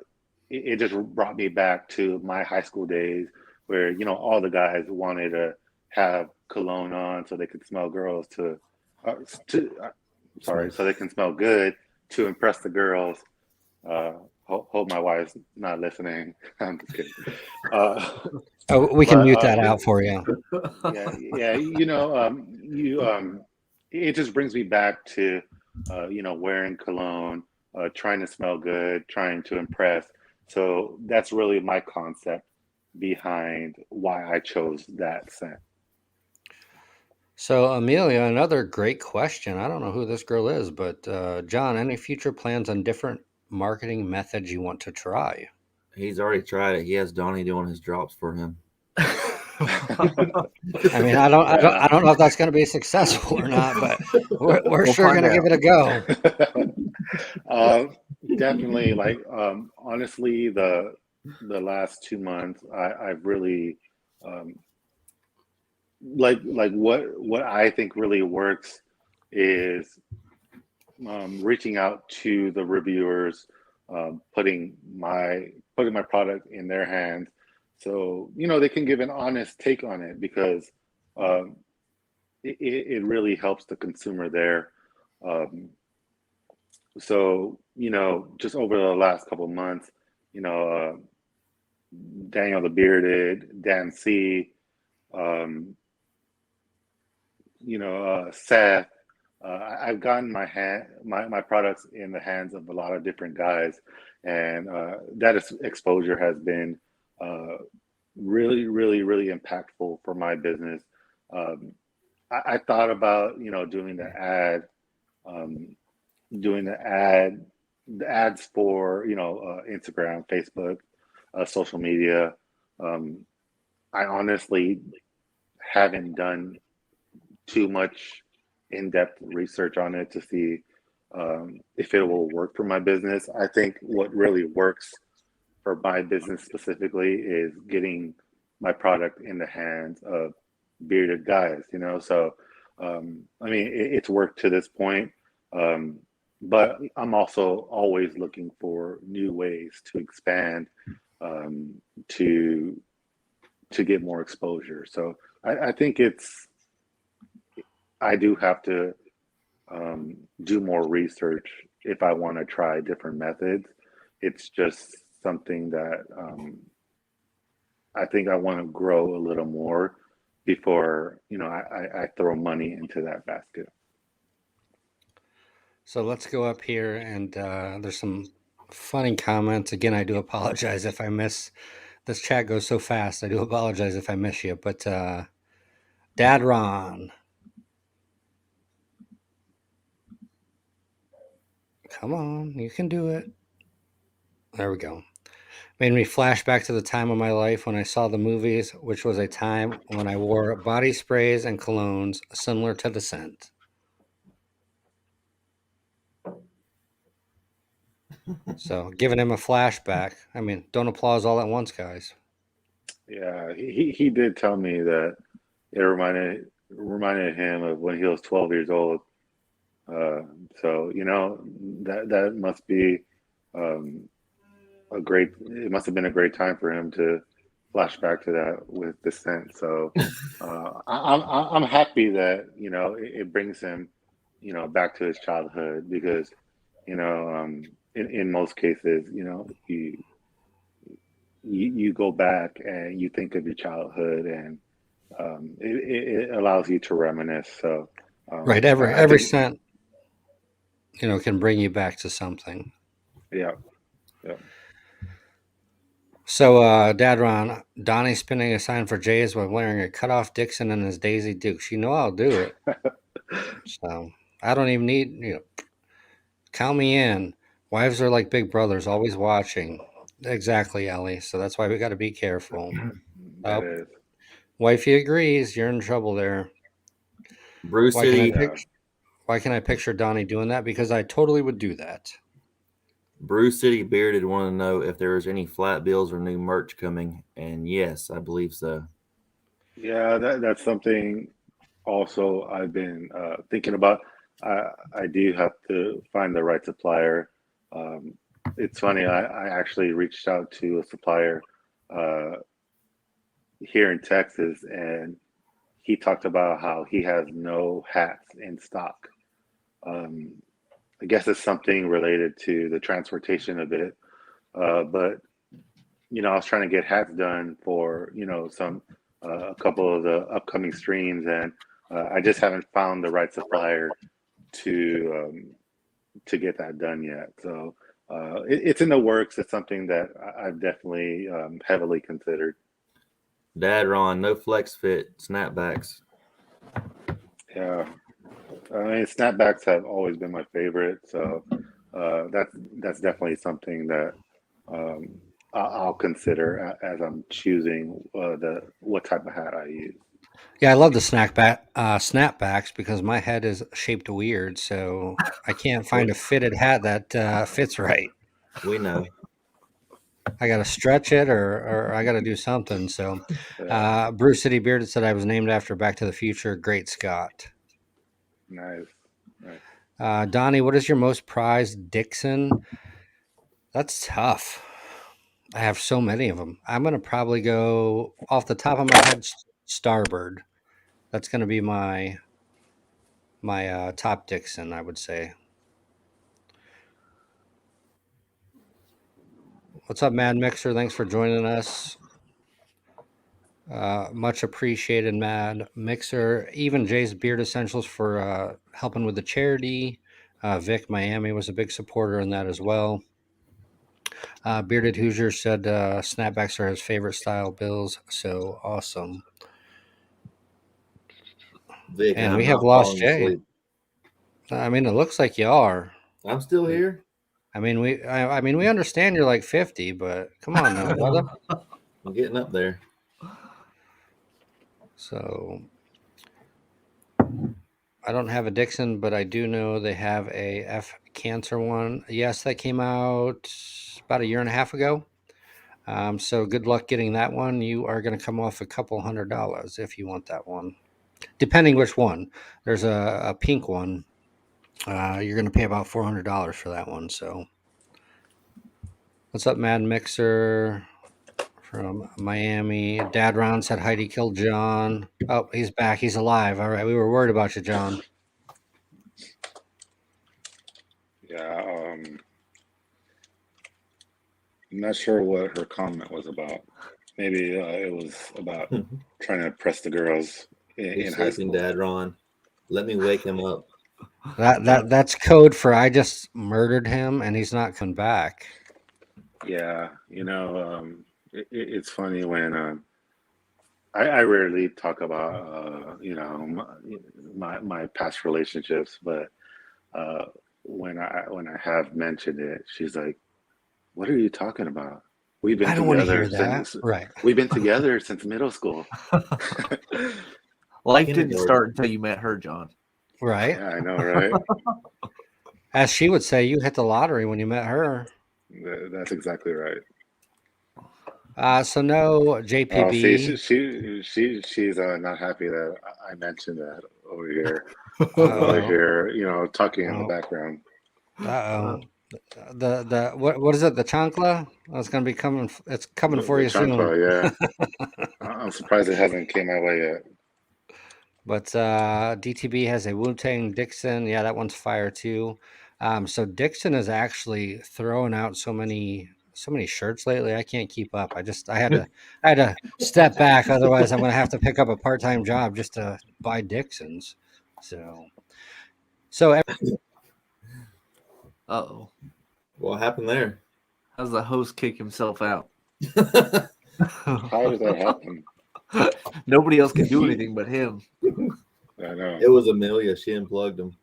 it just brought me back to my high school days where, all the guys wanted to have cologne on so they could smell girls uh, to, so they can smell good to impress the girls. Hope my wife's not listening. I'm just kidding. Uh, Oh, we can but mute that out for you. yeah, it just brings me back to, wearing cologne, trying to smell good, trying to impress. So that's really my concept behind why I chose that scent. So, Amelia, another great question. I don't know who this girl is, but John, any future plans on different marketing methods you want to try? He's already tried it. He has Donnie doing his drops for him. I mean, I Yeah. don't know if that's going to be successful or not, but we're We'll sure find going to give out. it a go. uh, Definitely, like, honestly, the last 2 months, I've really um, like what I think really works is reaching out to the reviewers, putting my product in their hands, so they can give an honest take on it, because um, it really helps the consumer there. Um, so just over the last couple of months, you know, uh, Daniel the Bearded, Dan C, um, Seth. I've gotten my products in the hands of a lot of different guys, and exposure has been uh, really, really, really impactful for my business. Um, I thought about um, doing the ads for Instagram, Facebook, social media. Um, I honestly haven't done too much in-depth research on it to see if it will work for my business. I think what really works for my business specifically is getting my product in the hands of bearded guys, So, I mean, it's worked to this point, um, but I'm also always looking for new ways to expand, um, to get more exposure. So, I think I do have to do more research if I want to try different methods. It's just something that I think I want to grow a little more before I throw money into that basket. So let's go up here, and there's some funny comments. Again, I do apologize if I miss. This chat goes so fast. I do apologize if I miss you. But Dad Ron, come on, you can do it. There we go. Made me flash back to the time of my life when I saw the movies, which was a time when I wore body sprays and colognes similar to the scent. So giving him a flashback. I mean, don't applause all at once, guys. Yeah, he did tell me that it reminded him of when he was 12 years old. Uh, so that must be um, it must have been a great time for him to flash back to that with Descent. So I'm happy that it brings him back to his childhood, because in most cases, you go back and you think of your childhood, and it allows you to reminisce. So Right. I Every think, scent, can bring you back to something. yeah, yeah. So, Dad Ron, Donnie spinning a sign for Jays while wearing a cutoff Dixon and his Daisy Dukes. I'll do it. So I don't even need, count me in. Wives are like big brothers, always watching. Exactly, Ellie. So that's why we got to be careful. That Oh, is, wifey agrees. You're in trouble there. Brew Why can I City, yeah. Why can I picture Donnie doing that? Because I totally would do that. Brew City Bearded want to know if there is any flat bills or new merch coming, and yes, I believe so. Yeah, that's something also I've been thinking about. I do have to find the right supplier. Um, it's funny, I actually reached out to a supplier uh, here in Texas, and he talked about how he has no hats in stock. Um, I guess it's something related to the transportation of it. But I was trying to get hats done for some a couple of the upcoming streams, and I just haven't found the right supplier to get that done yet. So it's in the works. It's something that I've definitely heavily considered. Dad Ron, no flex fit snapbacks. Yeah, I mean, snapbacks have always been my favorite, so that's definitely something that um, I'll consider as I'm choosing the what type of hat I use. Yeah, I love the snapbacks because my head is shaped weird, so I can't find a fitted hat that fits right. We know. I got to stretch it or I got to do something. So, Yeah, Bruce City Bearded said I was named after Back to the Future. Great Scott. nice, nice. Donnie, what is your most prized Dixon? That's tough. I have so many of them. I'm going to probably go off the top of my head, Starbird. That's going to be my top Dixon, I would say. What's up, Mad Mixer? Thanks for joining us. Much appreciated, Mad Mixer. Even Jay's Beard Essentials for helping with the charity. Vic Miami was a big supporter in that as well. Bearded Hoosier said snapbacks are his favorite style bills. So awesome. Vic, And I'm we have not lost falling Jay. asleep. I mean, it looks like you are. I'm still here. I mean, we understand you're like 50, but come on now, brother. I'm getting up there. So I don't have a Dixon, but I do know they have a F Cancer one. Yes, that came out about a year and a half ago. So good luck getting that one. You are going to come off a couple $100 if you want that one, depending which one. There's a pink one. You're going to pay about $400 for that one. So what's up, Mad Mixer from Miami? Dad Ron said Heidi killed John. Oh, he's back. He's alive. All right. We were worried about you, John. Yeah, I'm not sure what her comment was about. Maybe it was about trying to impress the girls in He's high sleeping, school. Dad Ron. Let me wake him up. That's code for I just murdered him and he's not coming back. Yeah, it's funny when I rarely talk about my past relationships, but when I have mentioned it, she's like, "What are you talking about? We've been I don't want to together hear that. since Right. we've been together since middle school." Life didn't Kindergarten. start until you met her, John. Right. Yeah, I know, right? As she would say, you hit the lottery when you met her. That's exactly right. So no Oh, see, JPB. she's not happy that I mentioned that over here. I'm over Uh-oh. here, talking in the Oh, background. uh-oh. The what is it? The chancla? Oh, it's gonna be coming. It's coming for The you soon. chancla, yeah. I'm surprised it hasn't came my way yet. But DTB has a Wu-Tang Dixon. Yeah, that one's fire too. So Dixon is actually throwing out so many shirts lately. I can't keep up. I had to step back. Otherwise, I'm gonna have to pick up a part-time job just to buy Dixons. So Uh-oh. What happened there? How's the host kick himself out? How does that happen? Nobody else can do anything but him. I know. It was Amelia. She unplugged him.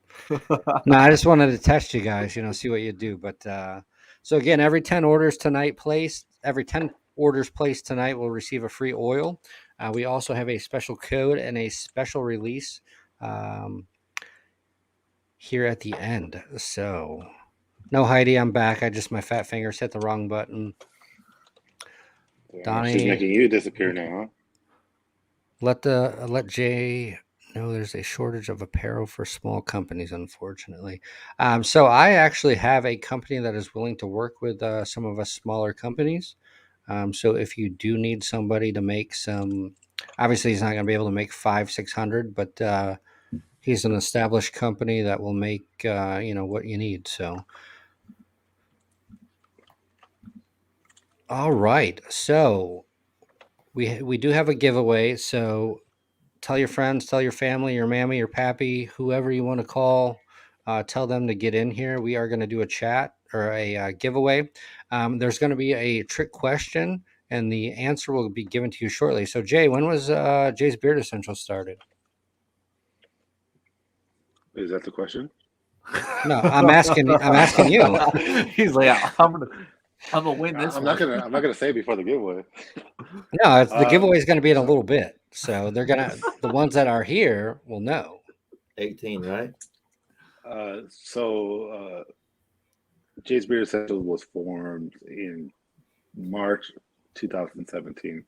no, I just wanted to test you guys, see what you do. But so again, every 10 orders placed tonight will receive a free oil. We also have a special code and a special release here at the end. So no, Heidi, I'm back. My fat fingers hit the wrong button. Yeah, Donnie, she's making you disappear now, huh? let Jay know there's a shortage of apparel for small companies, unfortunately. So I actually have a company that is willing to work with some of us smaller companies. So if you do need somebody to make some, obviously he's not going to be able to make 500-600, but he's an established company that will make what you need. So all right, so we do have a giveaway. So tell your friends, tell your family, your mammy, your pappy, whoever you want to call. Tell them to get in here. We are going to do a chat or a giveaway. There's going to be a trick question, and the answer will be given to you shortly. So, Jay, when was Jay's Beard Essentials started? Is that the question? No, I'm asking you. He's like, I'm gonna win this. I'm not gonna say before the giveaway. No, the giveaway is going to be in a little bit. So the ones that are here will know. 18, right? Jay's Beard Essentials was formed in March 2017.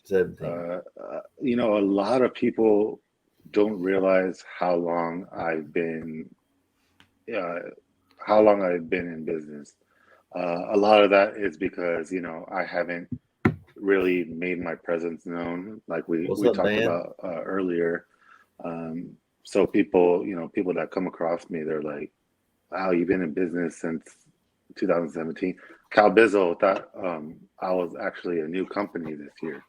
17. A lot of people don't realize how long I've been in business. A lot of that is because I haven't really made my presence known, like we What's up, talked Dan? about earlier. So people that come across me, they're like, "Wow, you've been in business since 2017." Cal Bizzle thought I was actually a new company this year.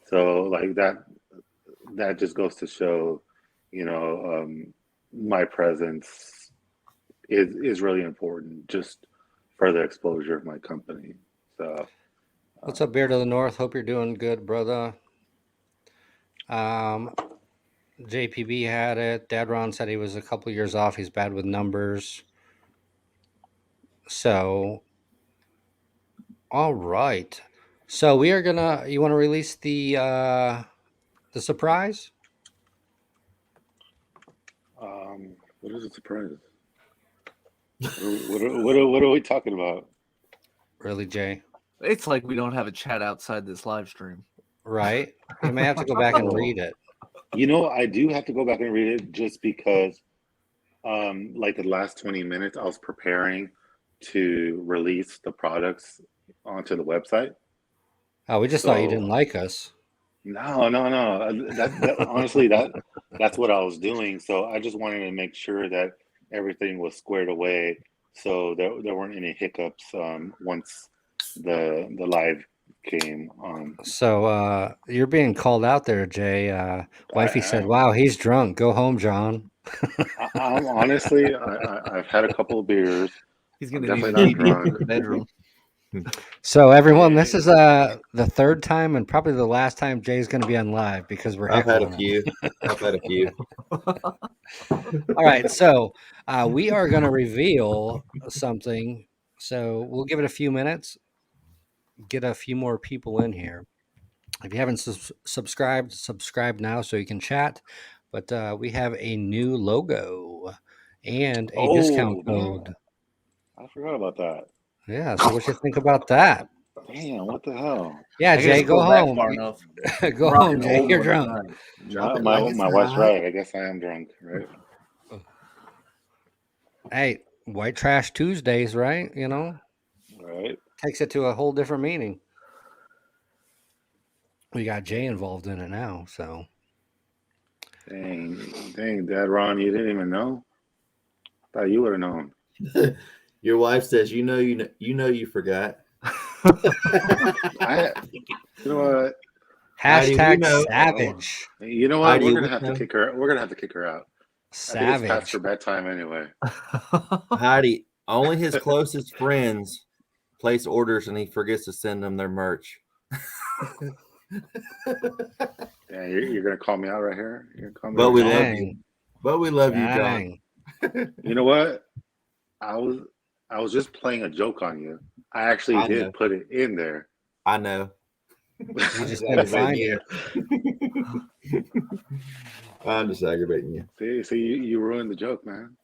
So like that just goes to show, my presence is really important just for the exposure of my company. So What's up, Beard of the North? Hope you're doing good, brother. JPB had it. Dad Ron said he was a couple years off. He's bad with numbers. So, all right. So we are you want to release the surprise? what is a surprise? What are we talking about? Really, Jay? It's like we don't have a chat outside this live stream. Right? You may have to go back and read it. I do have to go back and read it just because, like the last 20 minutes, I was preparing to release the products onto the website. Oh, we just thought you didn't like us. No. Honestly, that's what I was doing. So I just wanted to make sure that everything was squared away, so there weren't any hiccups once the live came on. So you're being called out there, Jay. Wifey said, "Wow, he's drunk. Go home, John." I'm honestly, I've had a couple of beers. He's I'm gonna need definitely to not be drunk. in the bedroom. So everyone, this is the third time and probably the last time Jay's going to be on live because we're I've had a heckling him. few. I've had a few. All right, so we are going to reveal something. So we'll give it a few minutes, get a few more people in here. If you haven't subscribed, subscribe now so you can chat. But we have a new logo and a discount code. I forgot about that. Yeah, so what you think about that? Damn, what the hell? Yeah, I guess Jay, go go back home. far enough. Go Rock home, and Jay. roll You're one drunk. time. Drop it like it's My wife's hot. right. I guess I am drunk, right? Hey, White Trash Tuesdays, right? Right. Takes it to a whole different meaning. We got Jay involved in it now, so Dang, Dad Ron, you didn't even know? Thought you would have known. Your wife says, you forgot. You know what? Heidi, Hashtag we know. savage. You know what? Heidi, We're gonna we have to know. kick her. We're gonna have to kick her out. I think it's past Savage. her bedtime anyway. Heidi, only his closest friends place orders and he forgets to send them their merch. Yeah, you're gonna call me out right here. You're gonna call me But out we right love here? you. But we love you, John. Dang. You know what? I was just playing a joke on you. I actually I did know. put it in there. I know. You just couldn't find it. I'm just aggravating you. See, you ruined the joke, man.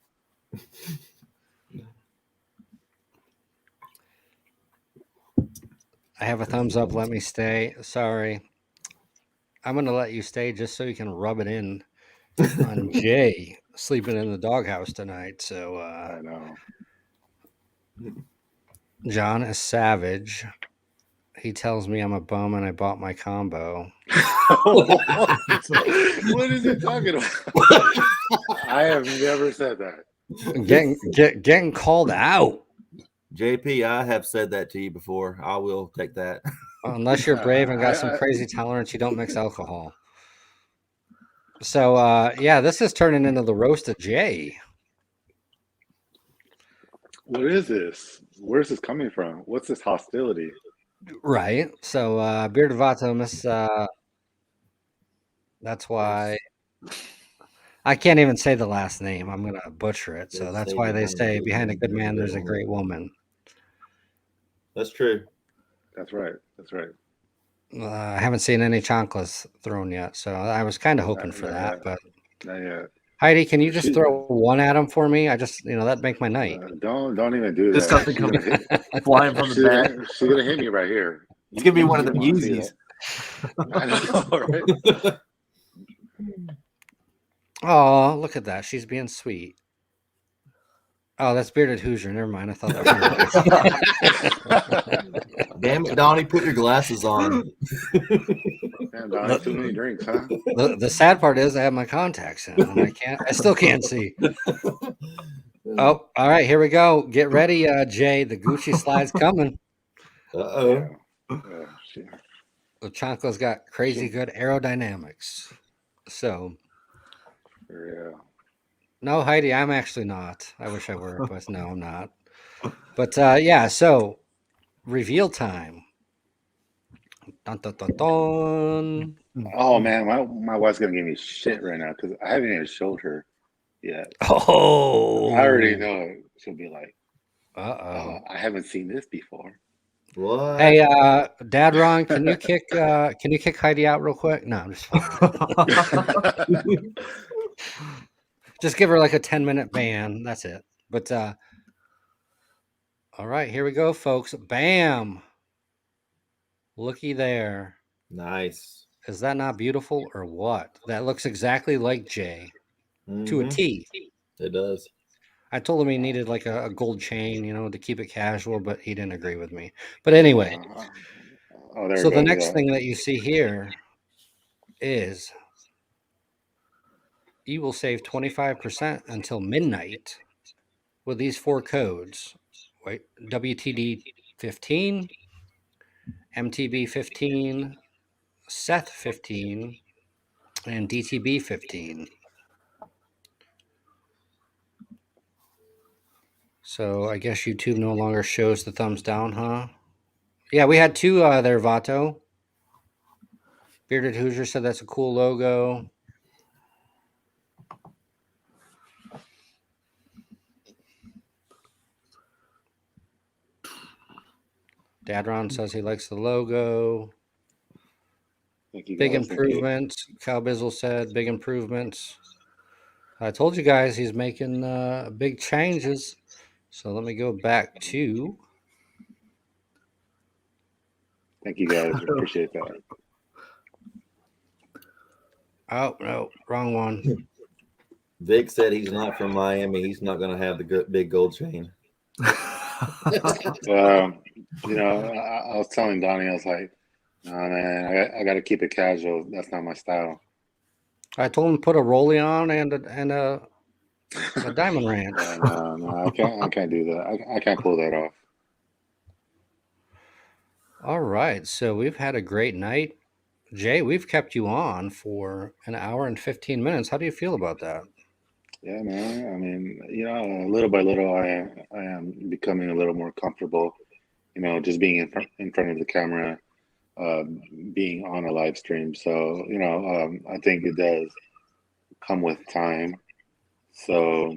I have a thumbs up. Let me stay. Sorry. I'm going to let you stay just so you can rub it in on Jay sleeping in the doghouse tonight. So, I know. John is savage. He tells me I'm a bum and I bought my combo. What is he talking about? I have never said that. Getting called out. JP, I have said that to you before. I will take that. Unless you're brave and got some crazy tolerance, you don't mix alcohol. So, yeah, this is turning into the roast of Jay. What is this? Where's this coming from? What's this hostility? Right. So, Bearded Vato, Miss, that's why I can't even say the last name. I'm going to butcher it. So that's why they say behind a good man, there's a great woman. That's true. That's right. That's right. I haven't seen any chanclas thrown yet. So I was kind of hoping for that. But Not yet. Heidi, can you just throw one at him for me? I just, that'd make my night. Don't even do that. Just something coming flying from the back. She's gonna hit me right here. It's gonna be one of them Yeezys. I know, right? Oh, look at that. She's being sweet. Oh, that's Bearded Hoosier. Never mind. I thought that was Damn it, Donnie, put your glasses on. Damn, Donnie, too many drinks, huh? The sad part is I have my contacts in and I still can't see. Oh, all right, here we go. Get ready, Jay. The Gucci slide's coming. Uh-oh. The Chancla's got crazy good aerodynamics. So, Yeah. no, Heidi, I'm actually not. I wish I were, but no, I'm not. But yeah, so reveal time. Dun, dun, dun, dun. Oh man, my wife's gonna give me shit right now because I haven't even showed her yet. Oh, I already know it. She'll be like, uh-oh. I haven't seen this before. What? Hey, Dad Ron, can you kick Heidi out real quick? No, I'm just fine. Just give her like a 10-minute ban. That's it. But all right, here we go, folks. Bam. Looky there. Nice. Is that not beautiful or what? That looks exactly like Jay to a T. It does. I told him he needed like a gold chain, to keep it casual, but he didn't agree with me. But anyway, so the next thing that you see here is you will save 25% until midnight with these 4 codes. Wait, WTD 15, MTB 15, Seth 15, and DTB 15. So I guess YouTube no longer shows the thumbs down, huh? Yeah, we had 2 there, Vato. Bearded Hoosier said that's a cool logo. Dadron says he likes the logo. Big improvements. Cal Bizzle said big improvements. I told you guys he's making big changes. So let me go back to. Thank you guys. Appreciate that. Oh, no, wrong one. Vic said he's not from Miami. He's not going to have the big gold chain. I was telling Donnie, I was like, "No, man, I got to keep it casual. That's not my style." I told him to put a rollie on and a diamond ranch. No, I can't do that. I can't pull that off. All right, so we've had a great night. Jay, we've kept you on for an hour and 15 minutes. How do you feel about that? Yeah, man. I mean, little by little, I am becoming a little more comfortable. Just being in front of the camera, being on a live stream. So, I think it does come with time. So,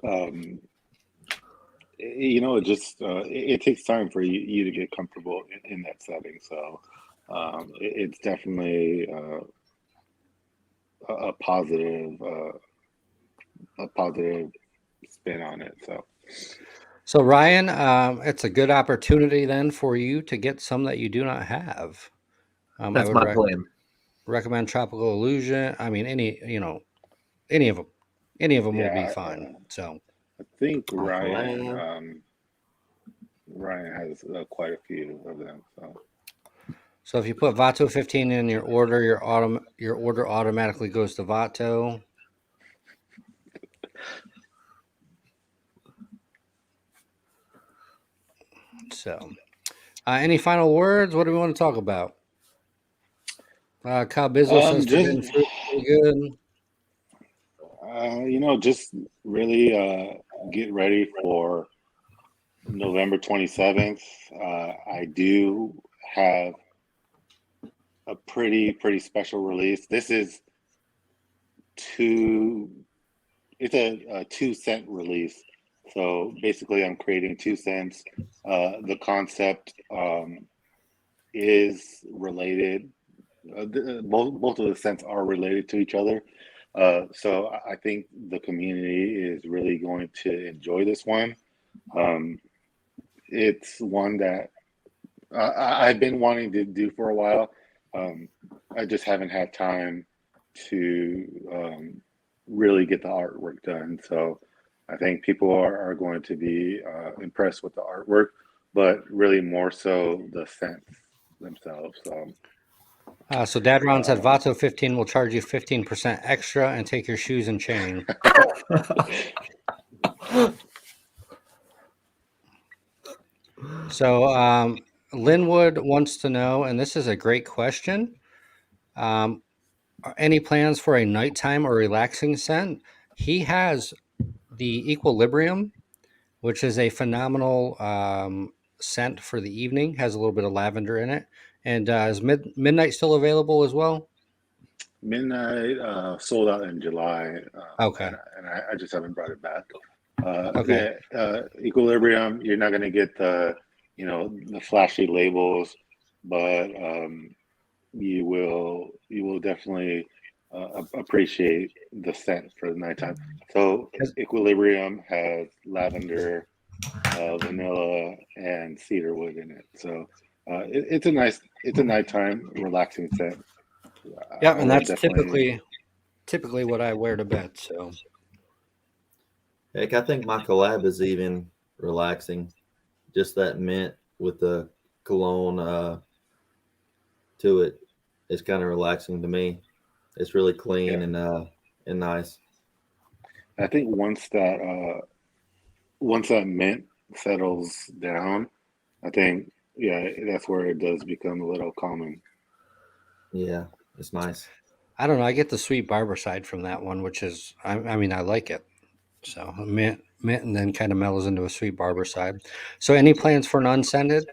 um, it takes time for you to get comfortable in that setting. So, it's definitely a positive spin on it. So, Ryan, it's a good opportunity then for you to get some that you do not have. I That's would my plan. recommend Tropical Illusion. I mean, any of them, will be Yeah, fine. So, I think My Ryan collab. Ryan has quite a few of them. so if you put Vato 15 in your order, your order automatically goes to Vato. So, any final words? What do we want to talk about? Kyle Bizzle says Just forbidden fruit is really good. just really get ready for November 27th. I do have a pretty special release. This is two. It's a 2 cent release. So basically, I'm creating 2 cents. The concept is related. Both of the scents are related to each other. So I think the community is really going to enjoy this one. It's one that I've been wanting to do for a while. I just haven't had time to really get the artwork done. So I think people are going to be impressed with the artwork, but really more so the scents themselves. So Dad Ron said Vato 15 will charge you 15% extra and take your shoes and chain. So Linwood wants to know, and this is a great question. Any plans for a nighttime or relaxing scent? He has the Equilibrium, which is a phenomenal scent for the evening. Has a little bit of lavender in it. And is Midnight still available as well? Midnight sold out in July, Okay. and I just haven't brought it back. Okay. Equilibrium. You're not going to get the flashy labels, but you will definitely appreciate the scent for the nighttime. So Equilibrium has lavender, vanilla, and cedarwood in it. So it's a nighttime relaxing scent. Yeah, I and would that's definitely. typically what I wear to bed. So Heck, I think my collab is even relaxing. Just that mint with the cologne to it is kind of relaxing to me. It's really clean Yeah, and nice. I think once that mint settles down, I think yeah, that's where it does become a little common. Yeah, it's nice. I don't know. I get the sweet barber side from that one, which is, I mean, I like it. So mint, and then kind of mellows into a sweet barber side. So any plans for an unscented?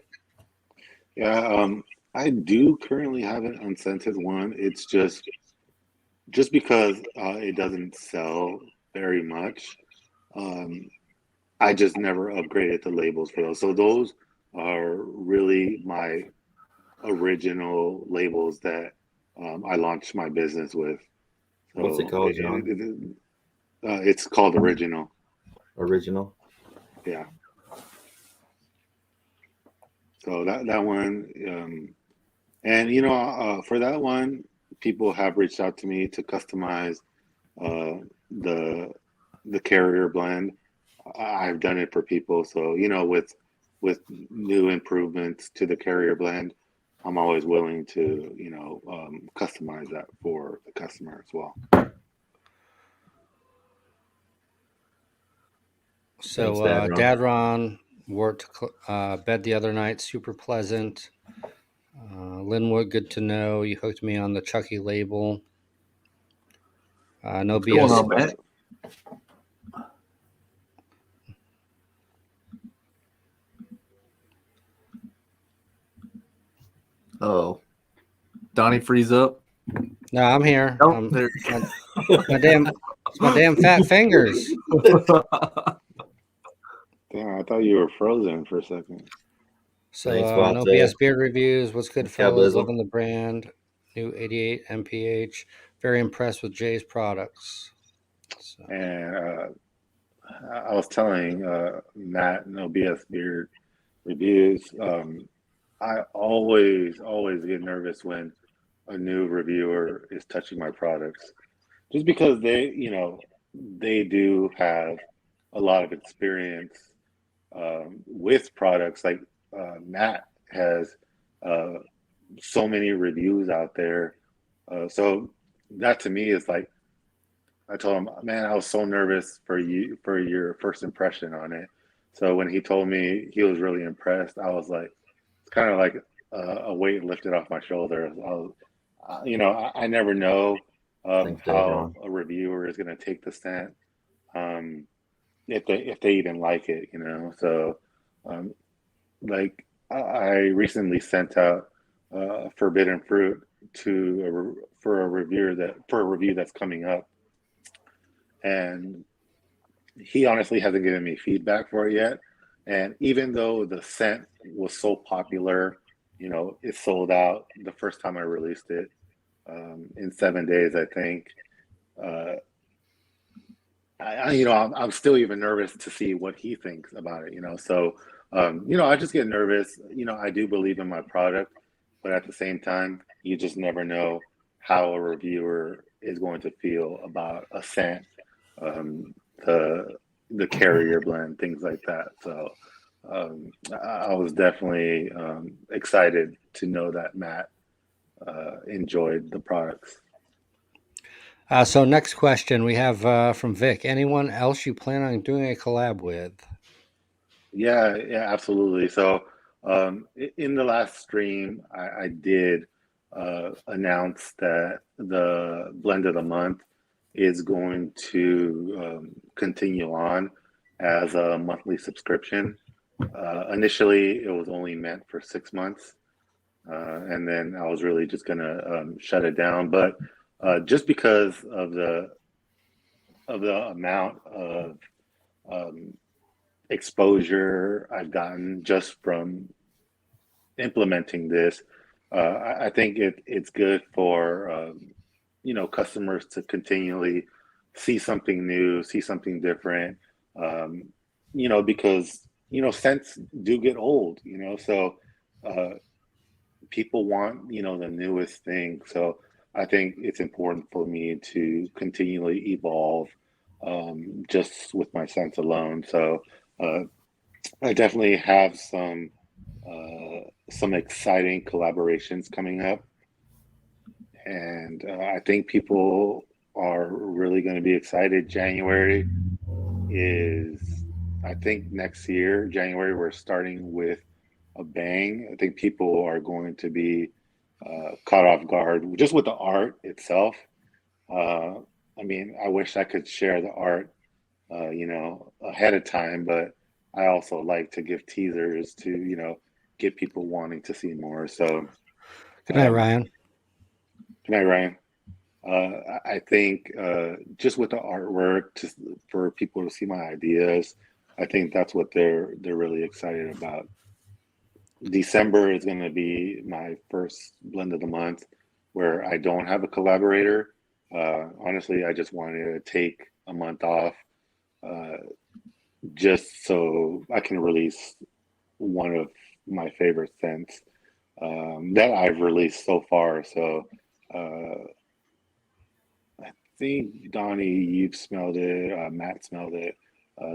Yeah, I do currently have an unscented one. It's just because it doesn't sell very much. Um, I just never upgraded the labels for those. So those are really my original labels that I launched my business with. What's it So called, John? it's called Original. Original? Yeah. So that one, and for that one, people have reached out to me to customize uh, the the carrier blend. I've done it for people, so with new improvements to the carrier blend, I'm always willing to, customize that for the customer as well. So, Thanks, Dadron. Dadron wore it to bed the other night. Super pleasant. Linwood, good to know. You hooked me on the Chucky label. No What's going BS. on, Matt? Oh, Donnie, freeze up. No, I'm here. Oh, there. It's my damn fat fingers. Damn, I thought you were frozen for a second. So, Thanks, no Vontae. BS beard reviews. What's good, Cow fellas? Bizzle. Loving the brand. New 88 MPH. Very impressed with Jay's products. So, And I was telling Matt, no BS beard reviews. I always get nervous when a new reviewer is touching my products, just because they do have a lot of experience with products. Like Matt has uh, so many reviews out there, so that to me is like, I told him, man, I was so nervous for you for your first impression on it. So when he told me he was really impressed, I was like, it's kind of like a weight lifted off my shoulders. I never know Thanks, how Dadron. a reviewer is going to take the scent, um, if they even like it. So, um, like I recently sent out Forbidden Fruit for a review that's coming up, and he honestly hasn't given me feedback for it yet. And even though the scent was so popular, it sold out the first time I released it, in 7 days, I think. Uh, I'm still even nervous to see what he thinks about it. So, I just get nervous. I do believe in my product, but at the same time, you just never know how a reviewer is going to feel about a scent, um, the carrier blend, things like that. So, I was definitely excited to know that Matt enjoyed the products. so next question we have from Vic. Anyone else you plan on doing a collab with? Yeah, yeah, absolutely. So, in the last stream, I did announce that the blend of the month is going to continue on as a monthly subscription. Initially, it was only meant for 6 months, and then I was really just gonna shut it down. But just because of the amount of um, exposure I've gotten just from implementing this, I think it's good for customers to continually see something new, see something different. Um, because scents do get old. So uh, people want the newest thing. So I think it's important for me to continually evolve, just with my scents alone. So. I definitely have some exciting collaborations coming up, and I think people are really going to be excited. January is, I think next year, January, we're starting with a bang. I think people are going to be caught off guard just with the art itself. Uh, I mean, I wish I could share the art, ahead of time, but I also like to give teasers to, get people wanting to see more. So, Good night, um, Ryan. good night, Ryan. I think just with the artwork, just for people to see my ideas, I think that's what they're really excited about. December is going to be my first blend of the month where I don't have a collaborator. Honestly, I just wanted to take a month off, uh, just so I can release one of my favorite scents that I've released so far. So uh, I think Donnie, you've smelled it. Matt smelled it.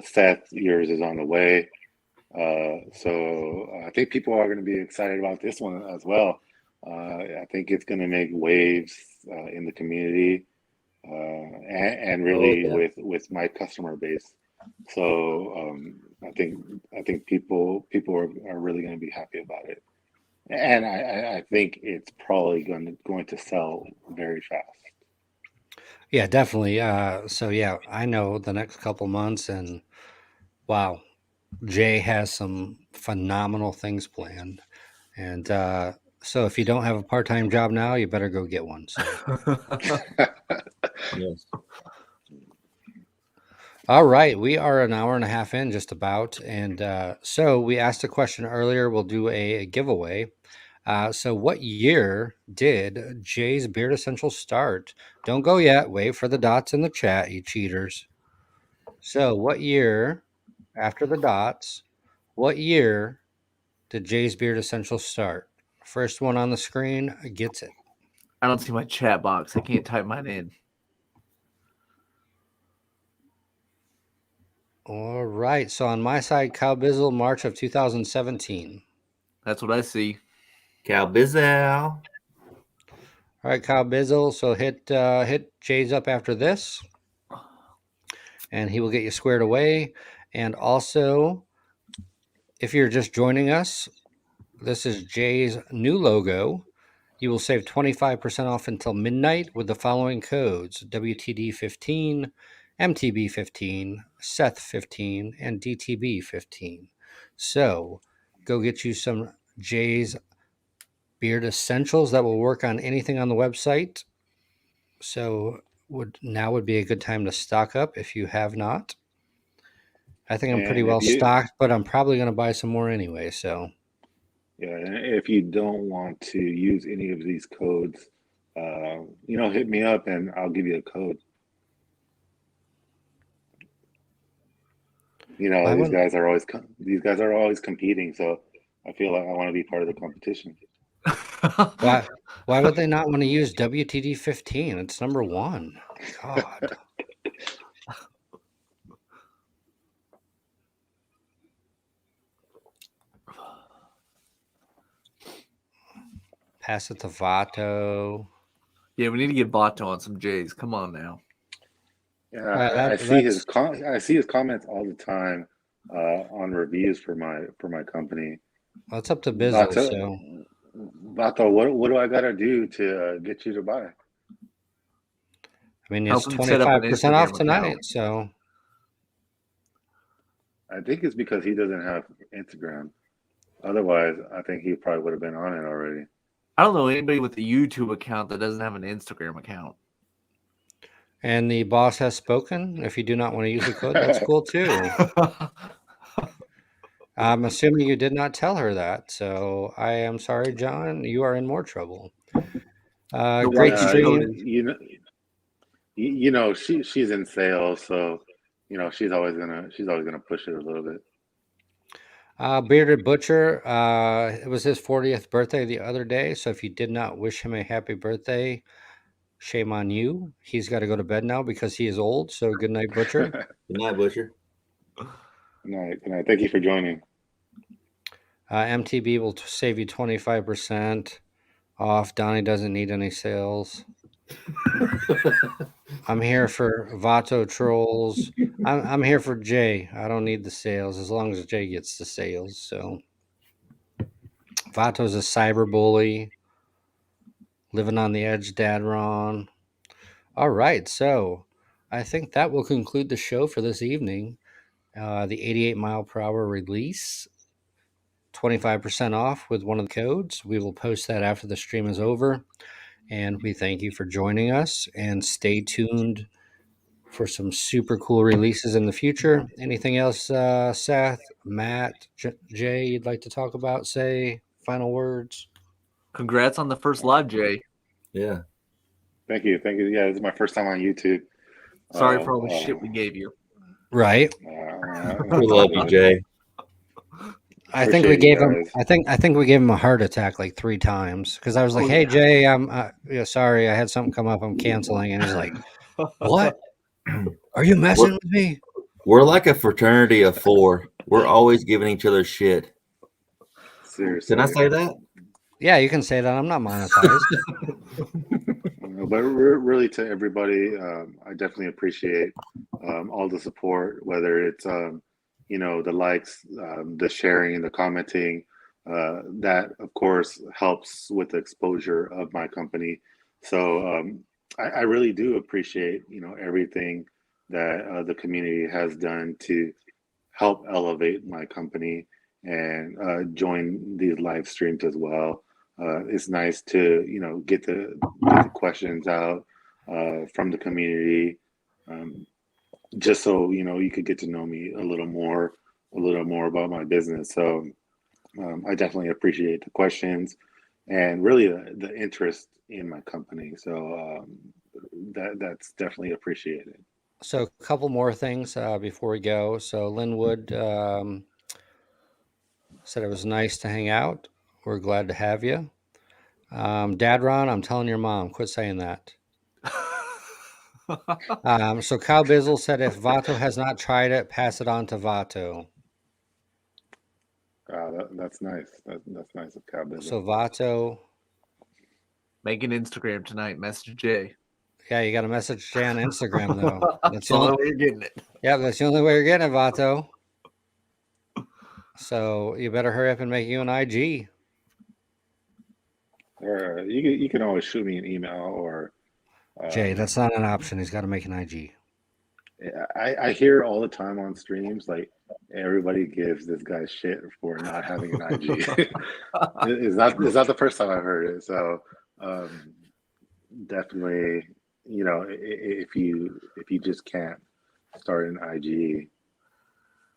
Seth, yours is on the way. So I think people are going to be excited about this one as well. I think it's going to make waves in the community and really with my customer base. So I think people are really going to be happy about it, and I think it's probably going to sell very fast. Yeah, definitely. So yeah, I know the next couple months, and wow, Jay has some phenomenal things planned. And so if you don't have a part-time job now, you better go get one. So. Yes. All right, we are an hour and a half in just about. And so we asked a question earlier. We'll do a giveaway. So what year did Jay's Beard Essentials start? Don't go yet. Wait for the dots in the chat, you cheaters. So what year, after the dots, what year did Jay's Beard Essentials start? First one on the screen gets it. I don't see my chat box. I can't type mine in. All right. So on my side, Kyle Bizzle, March of 2017. That's what I see. Cow Bizzle. All right, Kyle Bizzle. So hit Jay's up after this, and he will get you squared away. And also, if you're just joining us, this is Jay's new logo. You will save 25% off until midnight with the following codes: WTD15, MTB15, Seth15, and DTB15. So go get you some Jay's Beard Essentials that will work on anything on the website. So now would be a good time to stock up if you have not. I think I'm pretty well stocked, but I'm probably going to buy some more anyway. So yeah, and if you don't want to use any of these codes, hit me up and I'll give you a code. These guys are always competing, so I feel like I want to be part of the competition. Why would they not want to use WTD 15? It's number one. God. Pass it to Vato. Yeah, we need to get Vato on some J's. Come on now. Yeah, I see his comments all the time on reviews for my company. Well, it's up to business. Vato, what do I gotta do to get you to buy? I mean, it's 25% off tonight, so I think it's because he doesn't have Instagram. Otherwise, I think he probably would have been on it already. I don't know anybody with a YouTube account that doesn't have an Instagram account. And the boss has spoken. If you do not want to use the code, that's cool too. I'm assuming you did not tell her that, so I am sorry, John. You are in more trouble. Great stream. She's in sales, so she's always gonna push it a little bit. Bearded Butcher, it was his 40th birthday the other day, so if you did not wish him a happy birthday, shame on you. He's got to go to bed now because he is old, so good night, Butcher. Good night, Butcher. Good night. Thank you for joining. MTB will save you 25% off. Donnie doesn't need any sales. I'm here for Vato trolls. I'm here for Jay. I don't need the sales as long as Jay gets the sales. So Vato's a cyber bully, living on the edge, Dad Ron. All right, so I think that will conclude the show for this evening. The 88 mile per hour release, 25% off with one of the codes. We will post that after the stream is over. And we thank you for joining us, and stay tuned for some super cool releases in the future. Anything else, Seth, Matt, Jay, you'd like to talk about? Say final words. Congrats on the first live, Jay. Yeah. Thank you. Yeah, this is my first time on YouTube. Sorry for all the shit we gave you. Right. We love you, Jay. I think we gave him. I think we gave him a heart attack like 3 times because I was like, "Hey, Jay, I'm sorry, I had something come up. I'm canceling." And he's like, "What? Are you messing with me?" We're like a fraternity of 4. We're always giving each other shit. Seriously. Can I say that? Yeah, you can say that. I'm not monetized. But really, to everybody, I definitely appreciate all the support, whether it's the likes, the sharing, the commenting. That of course helps with the exposure of my company. So I really do appreciate everything that the community has done to help elevate my company and join these live streams as well. It's nice to get the questions out from the community, um, just so you could get to know me a little more about my business. So I definitely appreciate the questions and really the interest in my company. So that's definitely appreciated. So a couple more things before we go. So Linwood said it was nice to hang out. We're glad to have you. Dad Ron, I'm telling your mom, quit saying that. So Kyle Bizzle said if Vato has not tried it, pass it on to Vato. That's nice. That's nice of Cowbiz. So Vato, Make an Instagram tonight. Message Jay. yeah, you got to message Jay on Instagram though. That's the only way you're getting it. Yeah, that's the only way you're getting it, Vato. So you better hurry up and make you an IG. Or you can always shoot me an email or. Jay, that's not an option. He's got to make an IG. I hear all the time on streams like everybody gives this guy shit for not having an IG. It's not the first time I've heard it. So definitely, if you just can't start an IG,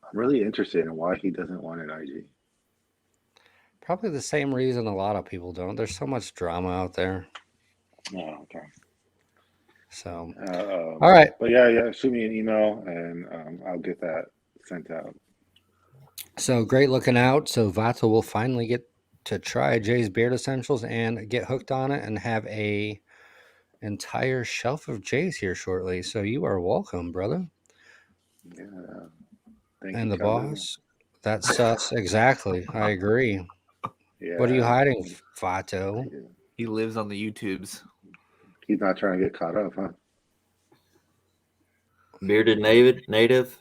I'm really interested in why he doesn't want an IG. Probably the same reason a lot of people don't. There's so much drama out there. Oh, okay. So, all right. But yeah, shoot me an email and I'll get that sent out. So great looking out. So Vato will finally get to try Jay's Beard Essentials and get hooked on it and have a entire shelf of Jay's here shortly. So you are welcome, brother. Yeah. Thank and you, the Cowbiz. boss. That's sus. Exactly. I agree. Yeah. What are you hiding, Vato? He lives on the YouTubes. He's not trying to get caught up, huh? Bearded native,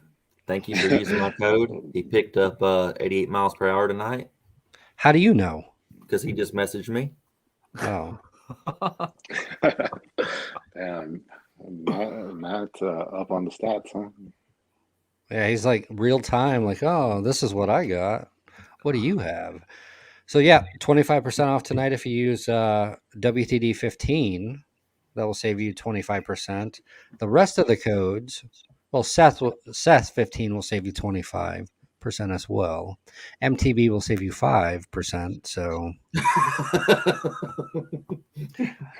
thank you for using my code. He picked up 88 miles per hour tonight How do you know? because he just messaged me. Oh, Damn, Matt up on the stats, huh? yeah. He's like real time. Like, oh, this is what I got. What do you have? So yeah, 25% off tonight if you use WTD 15. That will save you 25%. The rest of the codes, well, Seth 15 will save you 25% as well. MTB will save you 5%. So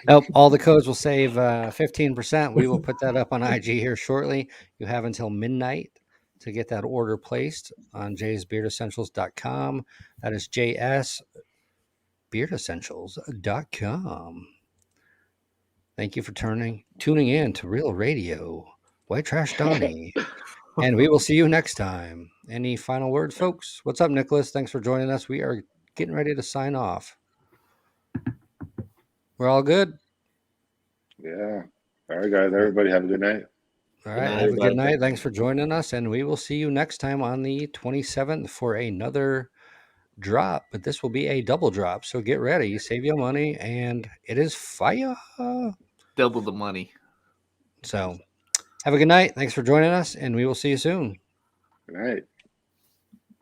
nope, all the codes will save 15%. We will put that up on IG here shortly. You have until midnight to get that order placed on jsbeardessentials.com. That is jsbeardessentials.com. Thank you for tuning in to Real Radio. White Trash Donnie. And we will see you next time. Any final words, folks? What's up, Nicholas? Thanks for joining us. We are getting ready to sign off. We're all good? Yeah. All right, guys. Everybody have a good night. All Good right. night, Have a good everybody. night. Thanks for joining us. And we will see you next time on the 27th for another drop. But this will be a double drop. So get ready. Save your money. And it is fire. Double the money. So have a good night. Thanks for joining us. And we will see you soon. Good night.